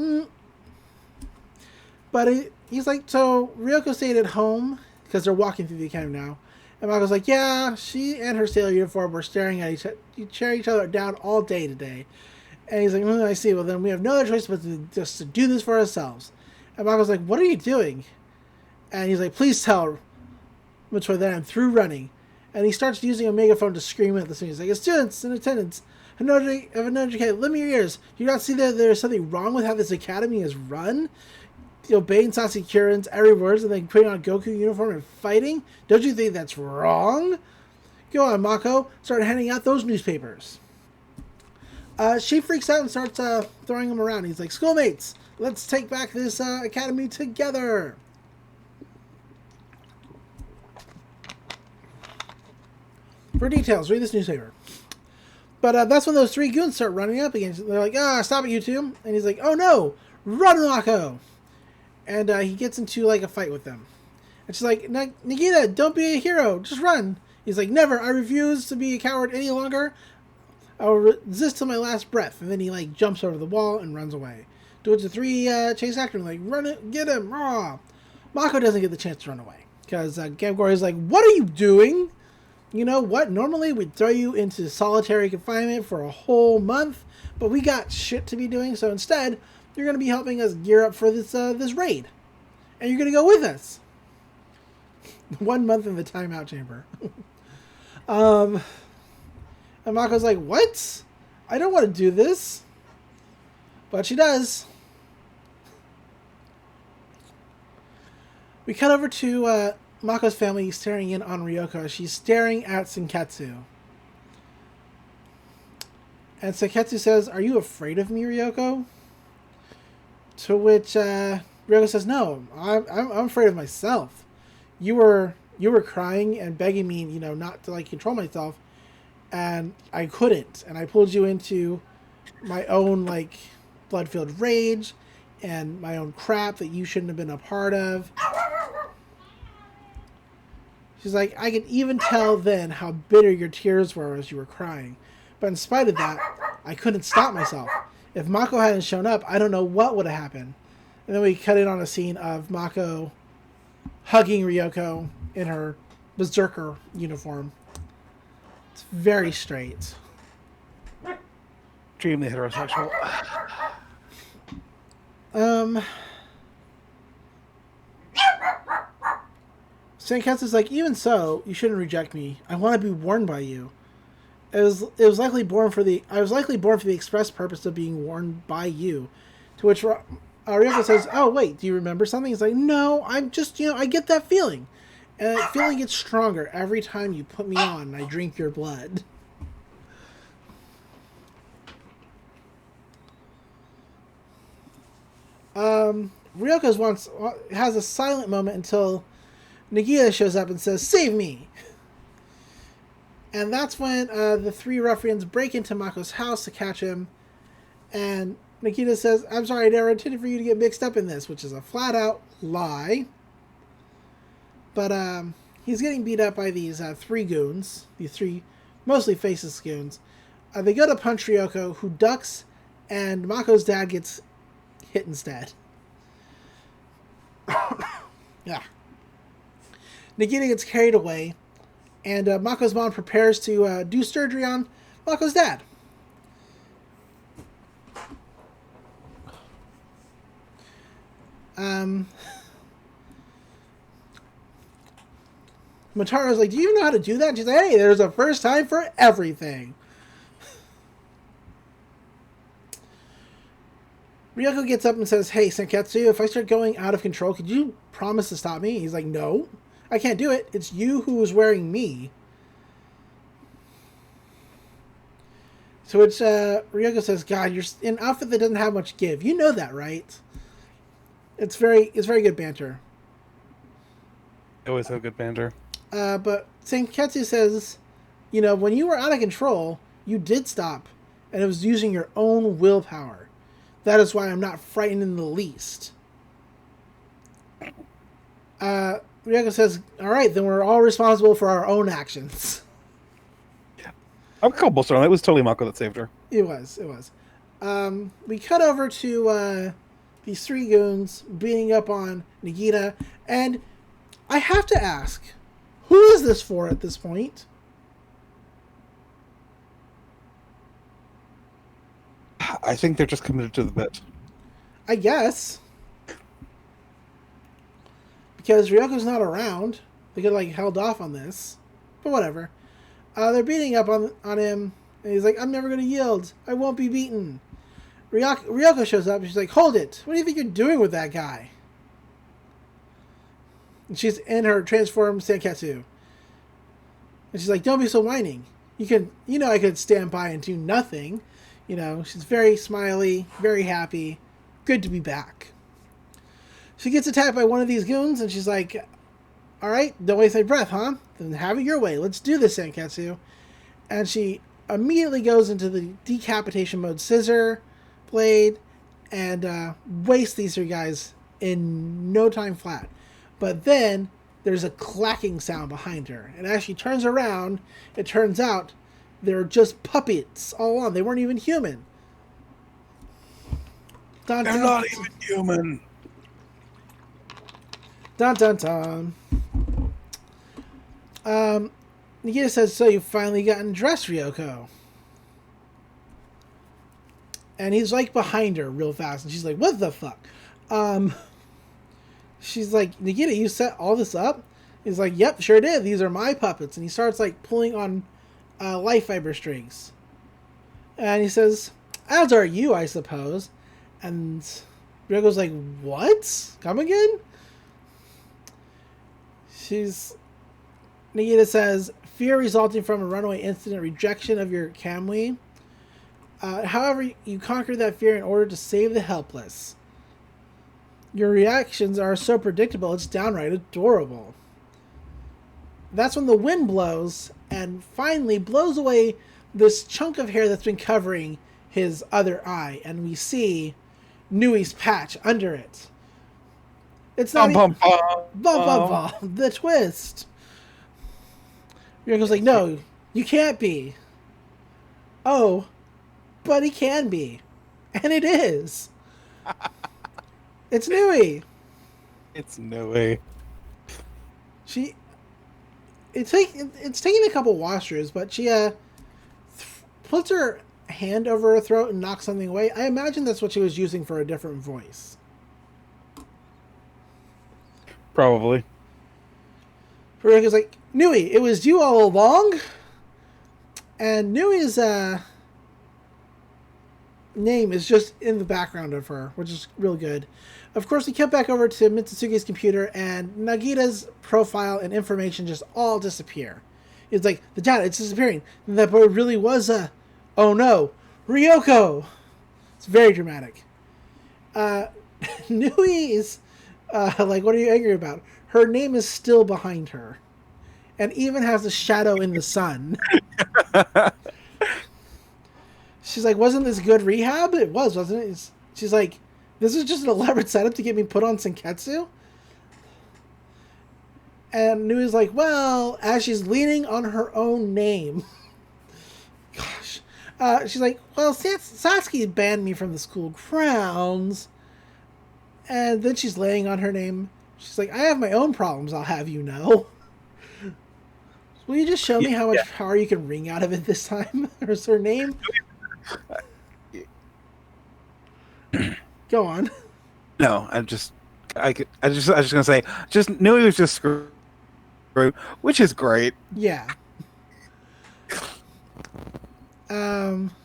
But he's like, so Ryoko stayed at home because they're walking through the academy now. And Mako's like, yeah, she and her sailor uniform were staring at each other down all day today. And he's like, I see. Well, then we have no other choice but to do this for ourselves. And Mako's like, what are you doing? And he's like, please tell Matoy that I'm through running. And he starts using a megaphone to scream at the students. He's like, students in attendance, have an educated, lend me your ears. Do you not see that there's something wrong with how this academy is run? Obeying Satsuki Kirin's every word and then putting on a Goku uniform and fighting? Don't you think that's wrong? Go on, Mako. Start handing out those newspapers. She freaks out and starts throwing them around. He's like, schoolmates, let's take back this academy together. For details, read this newspaper. But that's when those three goons start running up against. They're like, stop it, you two. And he's like, oh no, run, Mako. And he gets into like a fight with them. And she's like, Nagita, don't be a hero. Just run. He's like, never. I refuse to be a coward any longer. I will resist till my last breath. And then he like jumps over the wall and runs away. To which the three chase after him, like, run it, get him. Rah. Mako doesn't get the chance to run away. Because Gamgore is like, what are you doing? You know what? Normally we'd throw you into solitary confinement for a whole month. But we got shit to be doing. So instead, you're going to be helping us gear up for this raid. And you're going to go with us. 1 month in the timeout chamber. And Mako's like, what? I don't want to do this. But she does. We cut over to Mako's family staring in on Ryoko. She's staring at Senketsu. And Senketsu says, are you afraid of me, Ryoko? To which Ryoko says, no, I'm afraid of myself. You were crying and begging me, not to like control myself, and I couldn't. And I pulled you into my own like blood-filled rage and my own crap that you shouldn't have been a part of. She's like, I could even tell then how bitter your tears were as you were crying. But in spite of that, I couldn't stop myself. If Mako hadn't shown up, I don't know what would have happened. And then we cut in on a scene of Mako hugging Ryoko in her berserker uniform. It's very straight. Extremely heterosexual. Senketsu's like, even so, you shouldn't reject me. I want to be warned by you. I was likely born for the express purpose of being warned by you. To which Ryoko says, oh wait, do you remember something? He's like, no, I'm just, I get that feeling. And that feeling gets stronger every time you put me on and I drink your blood. Ryoko has a silent moment until Nagita shows up and says, save me! And that's when the three ruffians break into Mako's house to catch him. And Nagita says, I'm sorry, I never intended for you to get mixed up in this, which is a flat-out lie. But he's getting beat up by these three goons, these three mostly faceless goons. They go to punch Ryoko, who ducks, and Mako's dad gets hit instead. Yeah. Nagita gets carried away, and Mako's mom prepares to do surgery on Mako's dad. Motaro's like, do you know how to do that? And she's like, hey, there's a first time for everything. Ryoko gets up and says, hey, Senketsu, if I start going out of control, could you promise to stop me? He's like, no, I can't do it. It's you who is wearing me. So it's Ryoko says, God, you're in an outfit that doesn't have much give. You know that, right? It's very good banter. Always have good banter. But Senketsu says, you know, when you were out of control, you did stop, and it was using your own willpower. That is why I'm not frightened in the least. Ryoko says, all right, then we're all responsible for our own actions. I'm gonna call bullshit on it. It was totally Mako that saved her. It was. We cut over to these three goons beating up on Nagita, and I have to ask, who is this for at this point? I think they're just committed to the bit. I guess. Because Ryoko's not around. They could like held off on this. But whatever. They're beating up on him. And he's like, I'm never going to yield. I won't be beaten. Ryoko shows up and she's like, hold it. What do you think you're doing with that guy? And she's in her transformed Senketsu. And she's like, don't be so whining. I could stand by and do nothing. You know, she's very smiley, very happy. Good to be back. She gets attacked by one of these goons, and she's like, all right, don't waste my breath, huh? Then have it your way. Let's do this, Senketsu. And she immediately goes into the decapitation mode scissor blade and wastes these three guys in no time flat. But then there's a clacking sound behind her. And as she turns around, it turns out they're just puppets all along. They weren't even human. They're not even human. Dun dun dun. Nagita says, so you've finally gotten dressed, Ryoko. And he's like behind her real fast. And she's like, what the fuck? She's like, Nagita, you set all this up? He's like, yep, sure did. These are my puppets. And he starts like pulling on life fiber strings. And he says, as are you, I suppose. And Ryoko's like, what? Come again? Nagita says, fear resulting from a runaway incident, rejection of your Kamui. However, you conquer that fear in order to save the helpless. Your reactions are so predictable, it's downright adorable. That's when the wind blows and finally blows away this chunk of hair that's been covering his other eye, and we see Nui's patch under it. It's not the twist. Ryoko's like, no, you can't be. Oh, but he can be. And it is. It's Nui. It's Nui. It's taking a couple washers, but she puts her hand over her throat and knocks something away. I imagine that's what she was using for a different voice. Probably. Ryoko's like, Nui, it was you all along? And Nui's name is just in the background of her, which is real good. Of course, we cut back over to Mitsusuke's computer, and Nagita's profile and information just all disappear. It's like, the data, it's disappearing. And that boy really was oh no, Ryoko! It's very dramatic. Nui's, like, what are you angry about? Her name is still behind her. And even has a shadow in the sun. She's like, wasn't this good rehab? It was, wasn't it? She's like, this is just an elaborate setup to get me put on Senketsu? And Nui's like, well, as she's leaning on her own name. Gosh. She's like, well, Satsuki banned me from the school grounds. And then she's laying on her name. She's like, I have my own problems, I'll have you know. Will you just show me how much power you can wring out of it this time? Or is her name? Go on. No, I was just gonna say, just knew he was just screwed, which is great. Yeah.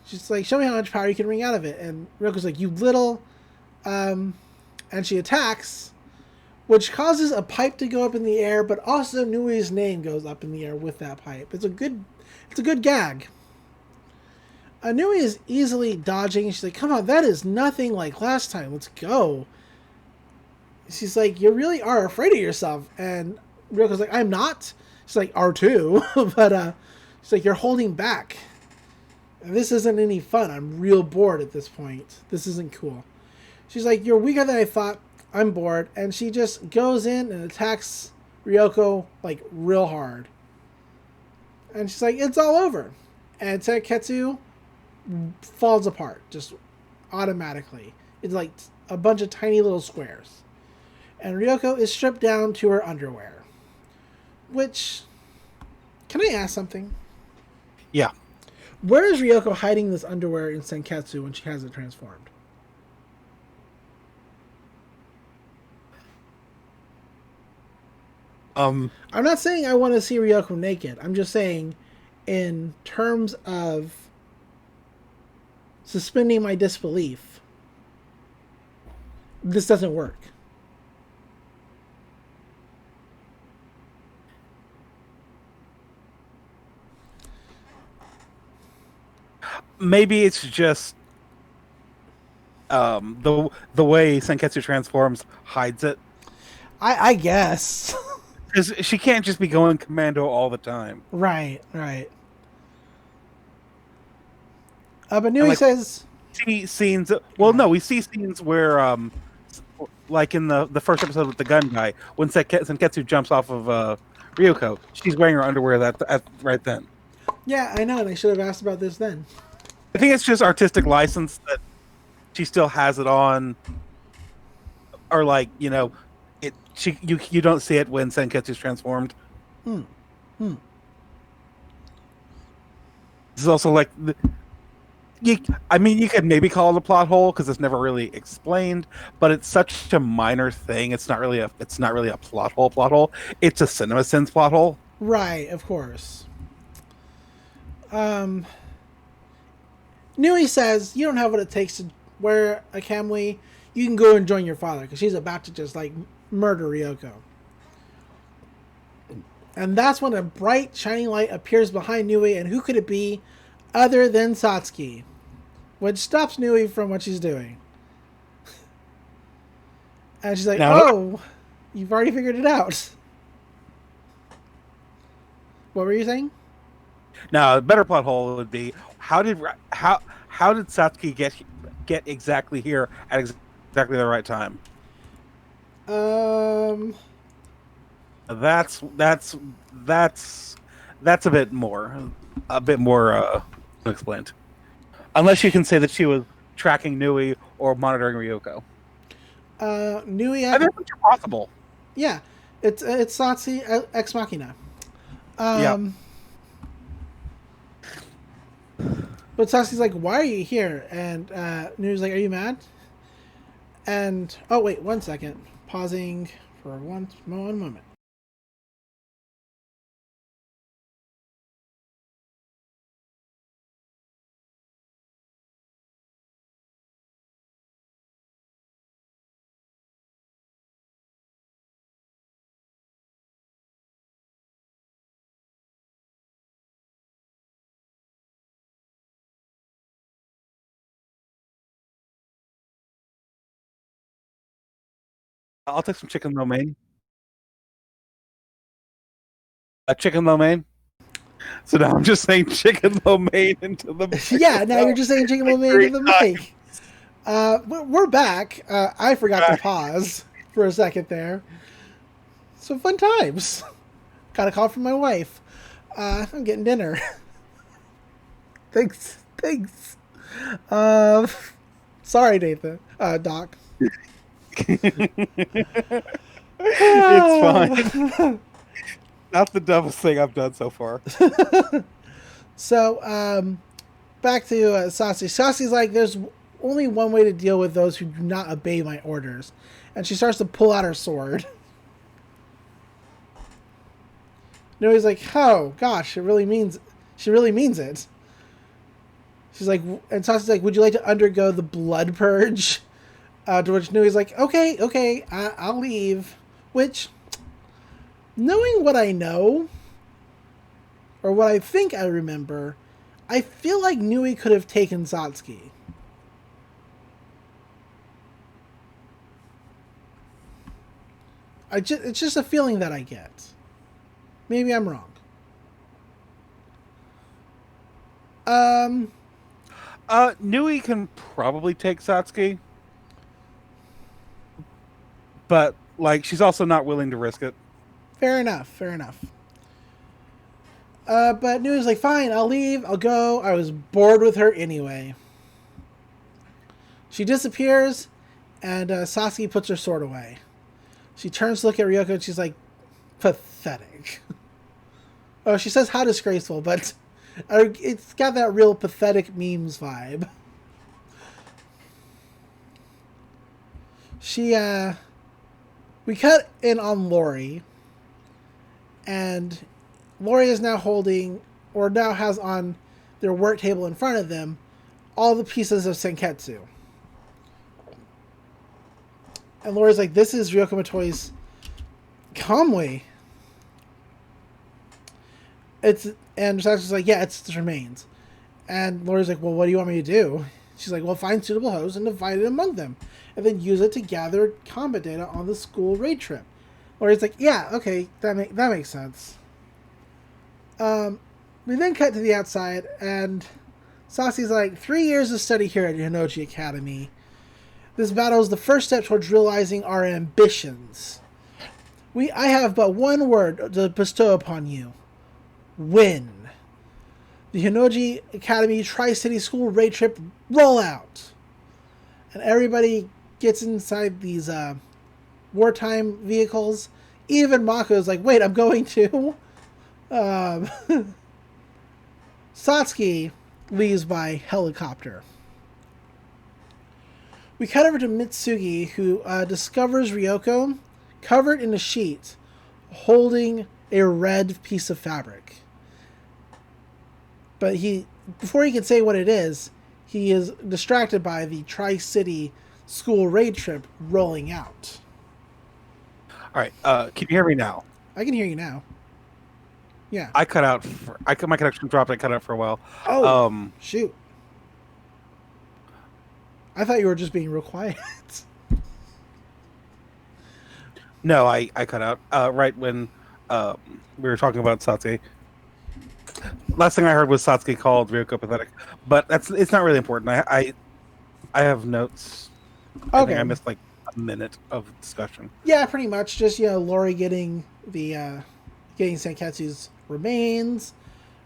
She's like, show me how much power you can wring out of it. And Ryoko's like, you little, and she attacks, which causes a pipe to go up in the air, but also Nui's name goes up in the air with that pipe. It's a good gag. Nui is easily dodging, and she's like, come on, that is nothing like last time. Let's go. She's like, you really are afraid of yourself. And Ryoko's like, I'm not. She's like, R2. But she's like, you're holding back. And this isn't any fun. I'm real bored at this point. This isn't cool. She's like, you're weaker than I thought. I'm bored. And she just goes in and attacks Ryoko, like, real hard. And she's like, it's all over. And Senketsu falls apart, just automatically. It's like a bunch of tiny little squares. And Ryoko is stripped down to her underwear. Which, can I ask something? Yeah. Where is Ryoko hiding this underwear in Senketsu when she has it transformed? I'm not saying I want to see Ryoko naked. I'm just saying, in terms of suspending my disbelief, this doesn't work. Maybe it's just the way Senketsu transforms hides it. I guess. Because she can't just be going commando all the time. Right. But Nui says... See scenes... Well, no, we see scenes where, like in the first episode with the gun guy, when Senketsu jumps off of Ryoko, she's wearing her underwear right then. Yeah, I know, and I should have asked about this then. I think it's just artistic license that she still has it on, or like, you don't see it when Senketsu's transformed. This is also like, you could maybe call it a plot hole because it's never really explained, but it's such a minor thing. It's not really a plot hole. It's a CinemaSins plot hole. Right, of course. Nui says, you don't have what it takes to wear a kamui. You can go and join your father, because she's about to just, like, murder Ryoko. And that's when a bright, shining light appears behind Nui, and who could it be other than Satsuki? Which stops Nui from what she's doing. And she's like, oh, you've already figured it out. What were you saying? Now, a better plot hole would be how did Satsuki get exactly here at exactly the right time? That's a bit more unexplained. Unless you can say that she was tracking Nui or monitoring Ryoko. Nui. I think it's possible. Yeah, it's Satsuki ex machina. But Satsuki's like, why are you here? And Nui's like, are you mad? And oh wait, 1 second, pausing for one moment. I'll take some chicken lo mein. A chicken lo mein. So now I'm just saying chicken lo mein into the mic. Yeah, now you're just saying chicken lo mein into the mic. We're back. I forgot to pause for a second there. So fun times. Got a call from my wife. I'm getting dinner. Thanks. Sorry, Nathan. Doc. It's fine. Not the dumbest thing I've done so far. So, back to Satsuki. Satsuki's like, there's only one way to deal with those who do not obey my orders. And she starts to pull out her sword. Noe's like, oh, gosh, she really means it. She's like, and Satsuki's like, would you like to undergo the blood purge? To which Nui's like, okay, I'll leave. Which, knowing what I know, or what I think I remember, I feel like Nui could have taken Satsuki. It's just a feeling that I get. Maybe I'm wrong. Nui can probably take Satsuki, but like she's also not willing to risk it. Fair enough. Fair enough. But Nui's like, fine, I'll leave. I'll go. I was bored with her anyway. She disappears, and Satsuki puts her sword away. She turns to look at Ryoko, and she's like, pathetic. Oh, she says how disgraceful, but it's got that real pathetic memes vibe. We cut in on Lori, and Lori is now holding, or now has on their work table in front of them, all the pieces of Senketsu. And Lori's like, this is Ryoko Matoi's Kamui. And Satsuki's like, yeah, it's remains. And Lori's like, well, what do you want me to do? She's like, well, find suitable hosts and divide it among them, and then use it to gather combat data on the school raid trip. Lori's like, yeah, okay, that makes sense. We then cut to the outside, and Satsuki's like, 3 years of study here at Hinoji Academy. This battle is the first step towards realizing our ambitions. I have but one word to bestow upon you. Win. The Hinoji Academy Tri-City School raid trip rollout. And everybody gets inside these wartime vehicles. Even Mako is like, wait, I'm going to. Satsuki leaves by helicopter. We cut over to Mitsugi, who discovers Ryoko covered in a sheet, holding a red piece of fabric. But before he can say what it is, he is distracted by the Tri-City school raid trip rolling out. All right, can you hear me now? I can hear you now. Yeah. I cut out. My connection dropped. I cut out for a while. Oh, shoot. I thought you were just being real quiet. No, I cut out right when we were talking about Satsuki. Last thing I heard was Satsuki called Ryoko pathetic, but it's not really important. I have notes. Okay. I think I missed like a minute of discussion. Yeah, pretty much. Just Lori getting getting Senketsu's remains,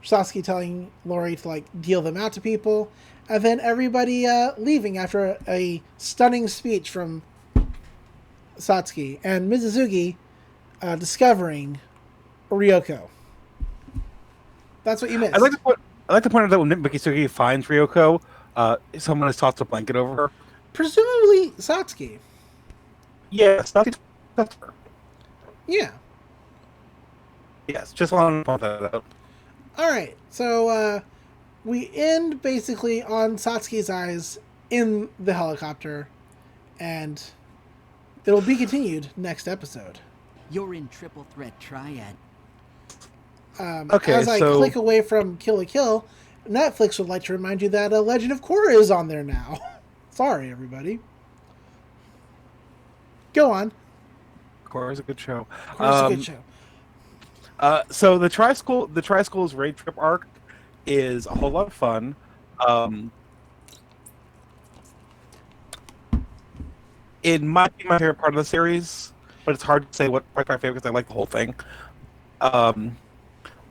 Satsuki telling Lori to deal them out to people, and then everybody leaving after a stunning speech from Satsuki, and Mizuzuki discovering Ryoko. That's what you missed. I'd like to point out that when Mizuzuki finds Ryoko, someone has tossed a blanket over her. Presumably Satsuki. Yes, Satsuki. Yeah. Yes, just wanted to point that out. All right, so we end basically on Satsuki's eyes in the helicopter, and it'll be continued next episode. You're in triple threat triad. Okay, as I click away from Kill la Kill, Netflix would like to remind you that Legend of Korra is on there now. Sorry, everybody. Go on. Korra's a good show. Korra's a good show. So the Tri-School's raid trip arc is a whole lot of fun. It might be my favorite part of the series, but it's hard to say what part my favorite because I like the whole thing.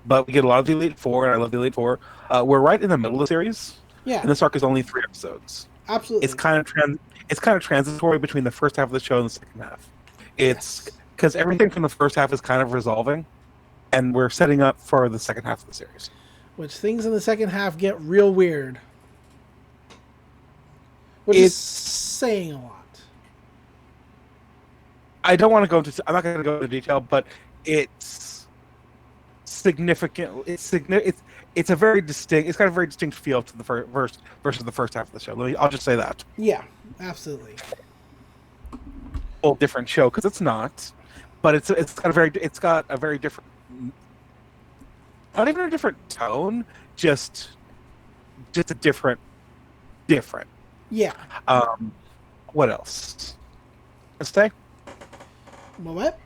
But we get a lot of the Elite Four, and I love the Elite Four. We're right in the middle of the series. Yeah. And this arc is only 3 episodes. Absolutely. It's kind of transitory between the first half of the show and the second half. It's because everything from the first half is kind of resolving, and we're setting up for the second half of the series. Which things in the second half get real weird. Which is saying a lot. I don't want to go into. I'm not going to go into detail, but it's significant. It's a very distinct. It's got a very distinct feel to the first versus the first half of the show. I'll just say that. Yeah, absolutely. Whole different show because it's not, but it's got a very different. Not even a different tone, just a different. Yeah. What else? Let's say. Well, what?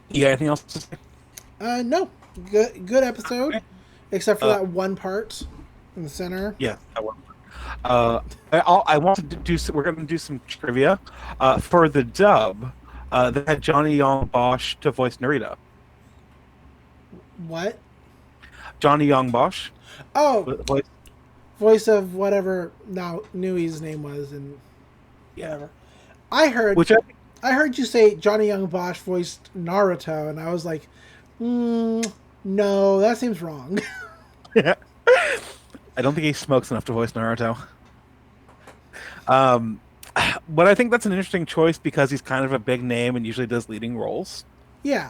Yeah. Anything else to say? No. Good episode, except for that one part in the center. Yeah, that one. I wanted to do. We're going to do some trivia for the dub. They had Johnny Young Bosch to voice Narita. What? Johnny Young Bosch. Oh, Voice. voice of whatever now Nui's name was, and whatever. I heard you say Johnny Young Bosch voiced Naruto, and I was like, no, that seems wrong. Yeah. I don't think he smokes enough to voice Naruto. But I think that's an interesting choice because he's kind of a big name and usually does leading roles. Yeah.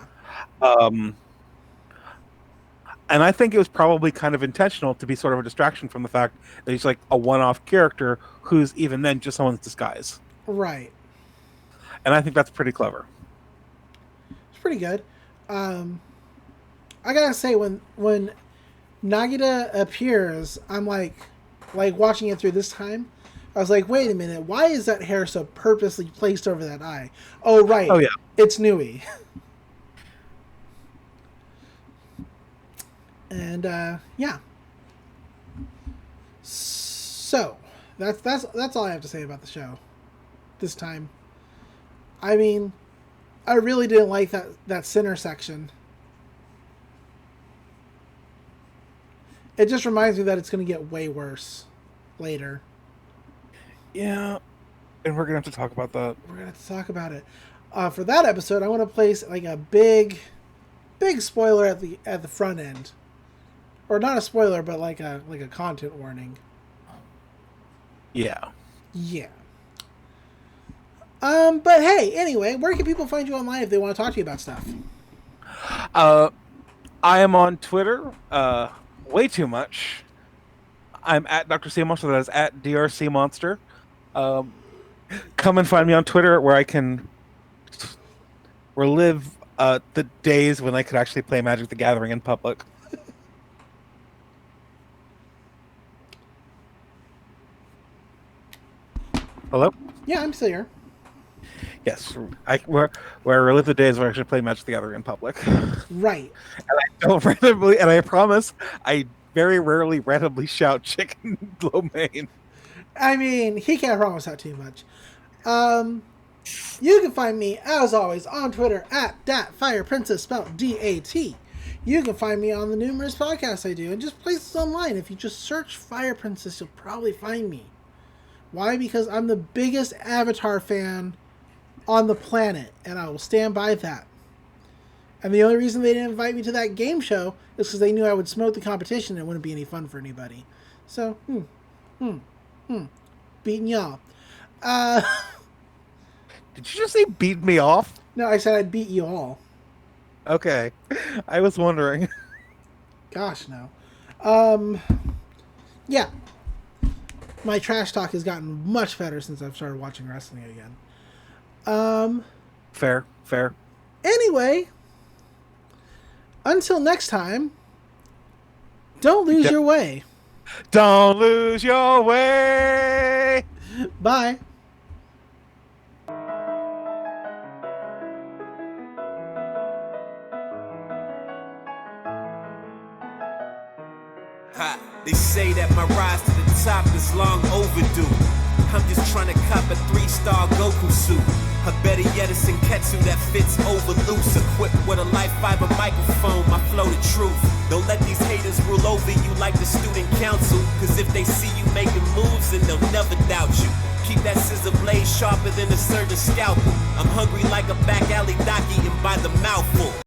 And I think it was probably kind of intentional to be sort of a distraction from the fact that he's like a one-off character who's even then just someone's disguise. Right. And I think that's pretty clever. It's pretty good. I gotta say, when Nagita appears, I'm like watching it through this time, I was like, wait a minute, why is that hair so purposely placed over that eye? Oh, right. Oh, yeah. It's Nui. And, yeah. So, that's all I have to say about the show this time. I mean, I really didn't like that center section. It just reminds me that it's going to get way worse later. Yeah, and we're going to have to talk about that. We're going to have to talk about it. For that episode, I want to place like a big spoiler at the front end. Or not a spoiler, but like a content warning. Yeah. Yeah. But hey, anyway, where can people find you online if they want to talk to you about stuff? I am on Twitter, way too much. I'm at Dr. C Monster, that is at DRC Monster. Come and find me on Twitter where I can relive the days when I could actually play Magic the Gathering in public. Hello? Yeah, I'm still here. Yes, where I relive the days where I actually play Magic the Gathering in public. Right. And I don't randomly, and I promise, I very rarely randomly shout chicken low main. I mean, he can't promise that too much. You can find me, as always, on Twitter at DatFirePrincess, spelled D-A-T. You can find me on the numerous podcasts I do, and just places online. If you just search Fire Princess, you'll probably find me. Why? Because I'm the biggest Avatar fan on the planet, and I will stand by that. And the only reason they didn't invite me to that game show is because they knew I would smoke the competition and it wouldn't be any fun for anybody. So, beating y'all. Did you just say beat me off? No, I said I'd beat you all. Okay. I was wondering. Gosh, no. Yeah. My trash talk has gotten much better since I've started watching wrestling again. Fair. Anyway, until next time, don't lose your way. Don't lose your way. Bye. They say that my rise to the top is long overdue. I'm just trying to cop a 3-star Goku suit. A better yet, a Senketsu that fits over loose. Equipped with a light fiber microphone, my flow the truth. Don't let these haters rule over you like the student council. Cause if they see you making moves, then they'll never doubt you. Keep that scissor blade sharper than a surgeon's scalpel. I'm hungry like a back alley doc eating by the mouthful.